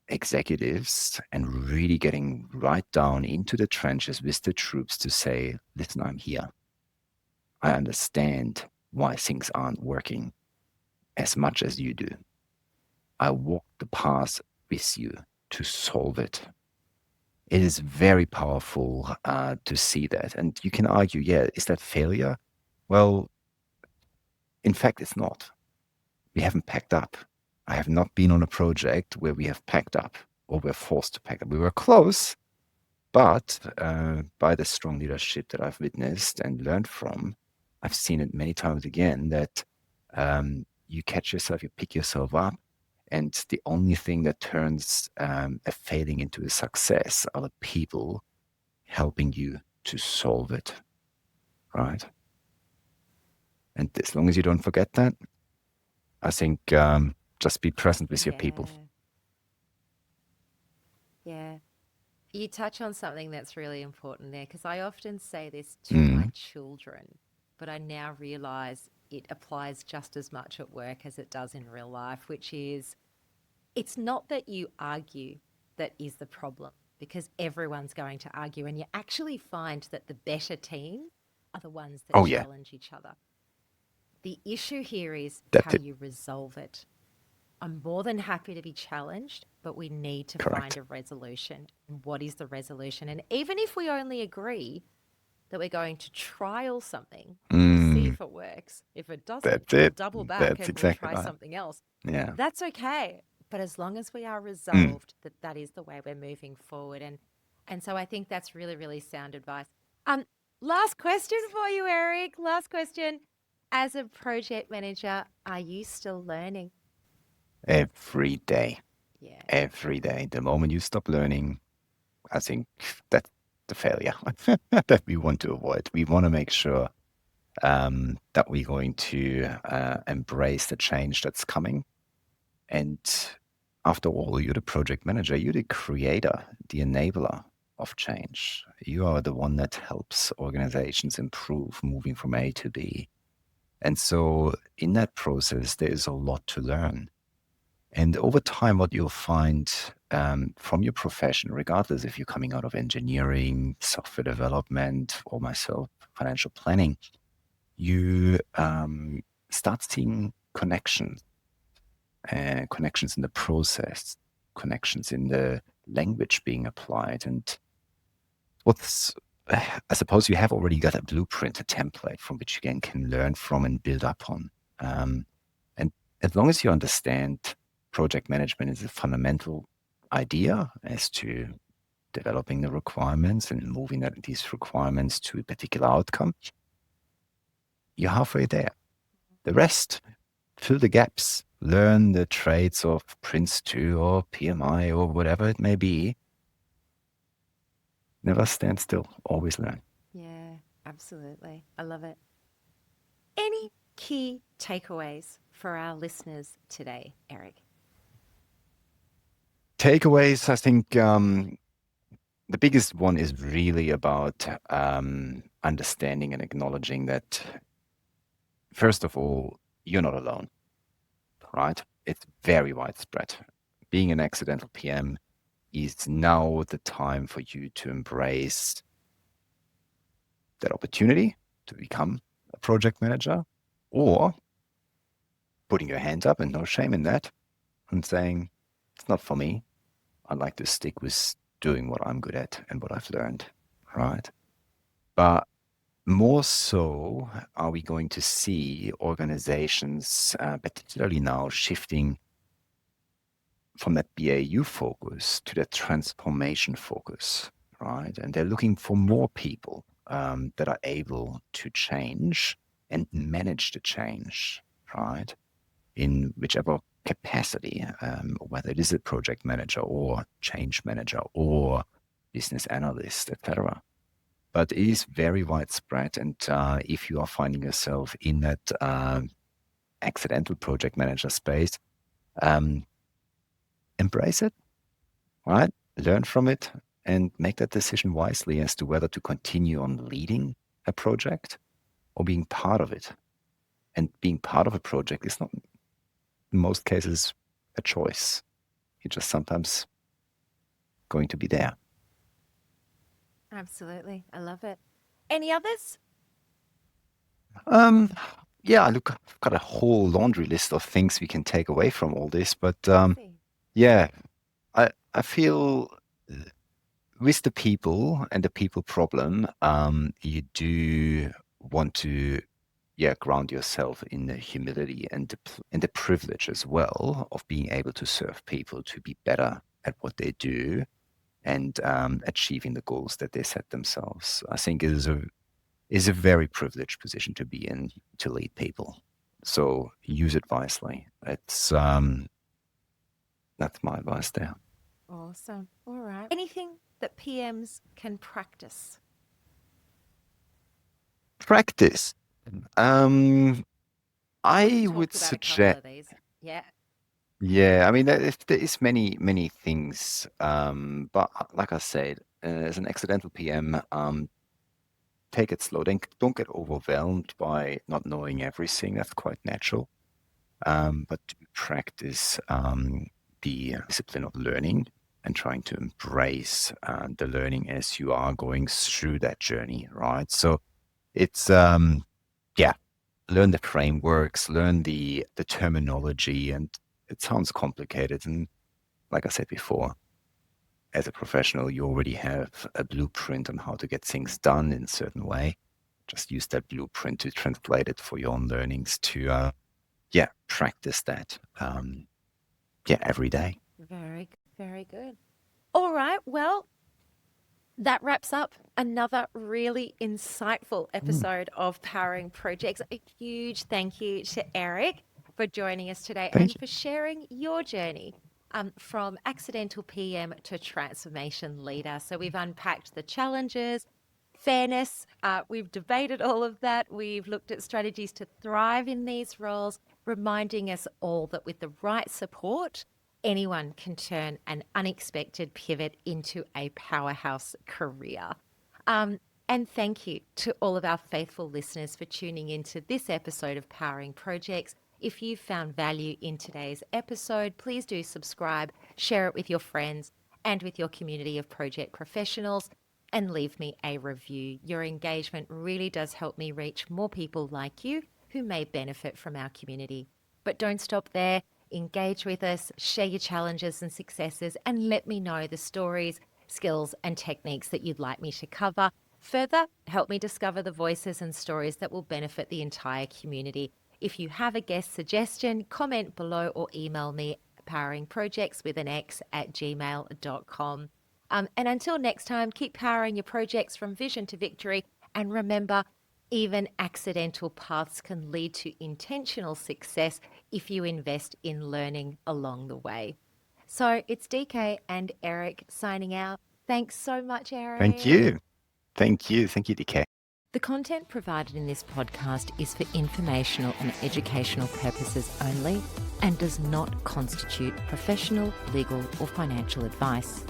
Speaker 2: executives, and really getting right down into the trenches with the troops to say, listen, I'm here. I understand why things aren't working as much as you do. I walk the path with you to solve it. It is very powerful to see that. And you can argue, yeah, is that failure? Well, in fact, it's not. We haven't packed up. I have not been on a project where we have packed up or we're forced to pack up. We were close, but by the strong leadership that I've witnessed and learned from, I've seen it many times again that you catch yourself, you pick yourself up, and the only thing that turns a failing into a success are the people helping you to solve it, right? And as long as you don't forget that, I think just be present with your people.
Speaker 1: Yeah. You touch on something that's really important there, because I often say this to my
Speaker 2: Mm.
Speaker 1: children, but I now realize it applies just as much at work as it does in real life, which is it's not that you argue that is the problem, because everyone's going to argue. And you actually find that the better team are the ones that
Speaker 2: Oh, yeah,
Speaker 1: challenge each other. The issue here is how
Speaker 2: that's it.
Speaker 1: you resolve it. I'm more than happy to be challenged, but we need to find
Speaker 2: Correct.
Speaker 1: a resolution. And what is the resolution? And even if we only agree that we're going to trial something, we'll see
Speaker 2: Mm,
Speaker 1: if it works. If it doesn't,
Speaker 2: that's
Speaker 1: we'll
Speaker 2: it.
Speaker 1: double back
Speaker 2: That's
Speaker 1: and we'll
Speaker 2: exactly
Speaker 1: try
Speaker 2: right.
Speaker 1: something else.
Speaker 2: Yeah.
Speaker 1: That's okay. But as long as we are
Speaker 2: Mm.
Speaker 1: resolved that that is the way we're moving forward. And so I think that's really, really sound advice. Um, Last question for you, Eric. Last question. As a project manager, are you still learning?
Speaker 2: Every day.
Speaker 1: Yeah.
Speaker 2: Every day. The moment you stop learning, I think that's the failure that we want to avoid. We want to make sure that we're going to embrace the change that's coming. And after all, you're the project manager, you're the creator, the enabler of change. You are the one that helps organizations improve moving from A to B. And so, in that process, there is a lot to learn. And over time, what you'll find from your profession, regardless if you're coming out of engineering, software development, or myself, financial planning, you start seeing connections in the process, connections in the language being applied. And what's, I suppose you have already got a blueprint, a template from which you can learn from and build up on. And as long as you understand project management is a fundamental idea as to developing the requirements and moving these requirements to a particular outcome, you're halfway there. The rest, fill the gaps, learn the traits of PRINCE2 or PMI or whatever it may be. Never stand still, always learn.
Speaker 1: Yeah, absolutely. I love it. Any key takeaways for our listeners today, Eric?
Speaker 2: Takeaways, I think the biggest one is really about understanding and acknowledging that, first of all, you're not alone, right? It's very widespread. Being an accidental PM is now the time for you to embrace that opportunity to become a project manager, or putting your hand up and no shame in that and saying, it's not for me. I'd like to stick with doing what I'm good at and what I've learned, right? But more so, are we going to see organizations, particularly now, shifting from that BAU focus to that transformation focus, right? And they're looking for more people that are able to change and manage the change, right? In whichever capacity, whether it is a project manager or change manager or business analyst, etc. But it is very widespread. And if you are finding yourself in that accidental project manager space, um, embrace it, right? Learn from it and make that decision wisely as to whether to continue on leading a project or being part of it. And being part of a project is not, in most cases, a choice. You're just sometimes going to be there.
Speaker 1: Absolutely. I love it. Any others?
Speaker 2: Um, yeah, look, I've got a whole laundry list of things we can take away from all this, but
Speaker 1: See.
Speaker 2: yeah, I feel with the people and the people problem, you do want to, yeah, ground yourself in the humility and the privilege as well of being able to serve people to be better at what they do and achieving the goals that they set themselves. I think it is a very privileged position to be in to lead people. So use it wisely. That's my advice there.
Speaker 1: Awesome. All right. Anything that PMs can practice?
Speaker 2: Practice. I would
Speaker 1: Talked about a couple
Speaker 2: suggest,
Speaker 1: of these. Yeah.
Speaker 2: yeah, I mean, there is many things, but like I said, as an accidental PM, take it slow. Don't get overwhelmed by not knowing everything. That's quite natural. But to practice the discipline of learning and trying to embrace the learning as you are going through that journey, right? So it's yeah, learn the frameworks, learn the terminology, and it sounds complicated. And like I said before, as a professional, you already have a blueprint on how to get things done in a certain way. Just use that blueprint to translate it for your own learnings to yeah, practice that yeah, every day.
Speaker 1: Very, very good. All right. Well, that wraps up another really insightful episode of Powering Projects. A huge thank you to Erik for joining us today
Speaker 2: Thank
Speaker 1: and
Speaker 2: you.
Speaker 1: for sharing your journey from accidental PM to transformation leader. So we've unpacked the challenges, fairness, we've debated all of that. We've looked at strategies to thrive in these roles, reminding us all that with the right support, anyone can turn an unexpected pivot into a powerhouse career. And thank you to all of our faithful listeners for tuning into this episode of Powering Projects. If you found value in today's episode, please do subscribe, share it with your friends and with your community of project professionals, and leave me a review. Your engagement really does help me reach more people like you who may benefit from our community. But don't stop there. Engage with us, share your challenges and successes, and let me know the stories, skills, and techniques that you'd like me to cover. Further, help me discover the voices and stories that will benefit the entire community. If you have a guest suggestion, comment below or email me poweringprojects@gmail.com. And until next time, keep powering your projects from vision to victory. And remember, even accidental paths can lead to intentional success if you invest in learning along the way. So it's DK and Erik signing out. Thanks so much,
Speaker 2: Thank
Speaker 1: Erik.
Speaker 2: you. Thank you. Thank you, DK.
Speaker 1: The content provided in this podcast is for informational and educational purposes only and does not constitute professional, legal, or financial advice.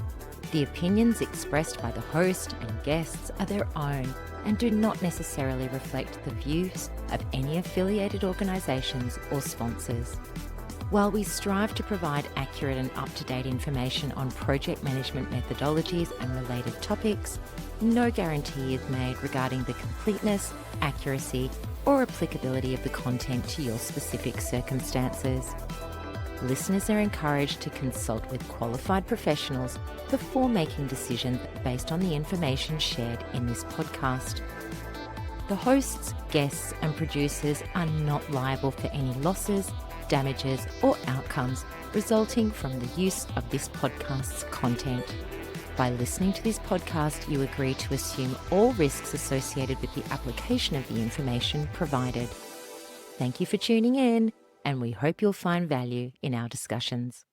Speaker 1: The opinions expressed by the host and guests are their own and do not necessarily reflect the views of any affiliated organisations or sponsors. While we strive to provide accurate and up-to-date information on project management methodologies and related topics, no guarantee is made regarding the completeness, accuracy, or applicability of the content to your specific circumstances. Listeners are encouraged to consult with qualified professionals before making decisions based on the information shared in this podcast. The hosts, guests, and producers are not liable for any losses, damages, or outcomes resulting from the use of this podcast's content. By listening to this podcast, you agree to assume all risks associated with the application of the information provided. Thank you for tuning in, and we hope you'll find value in our discussions.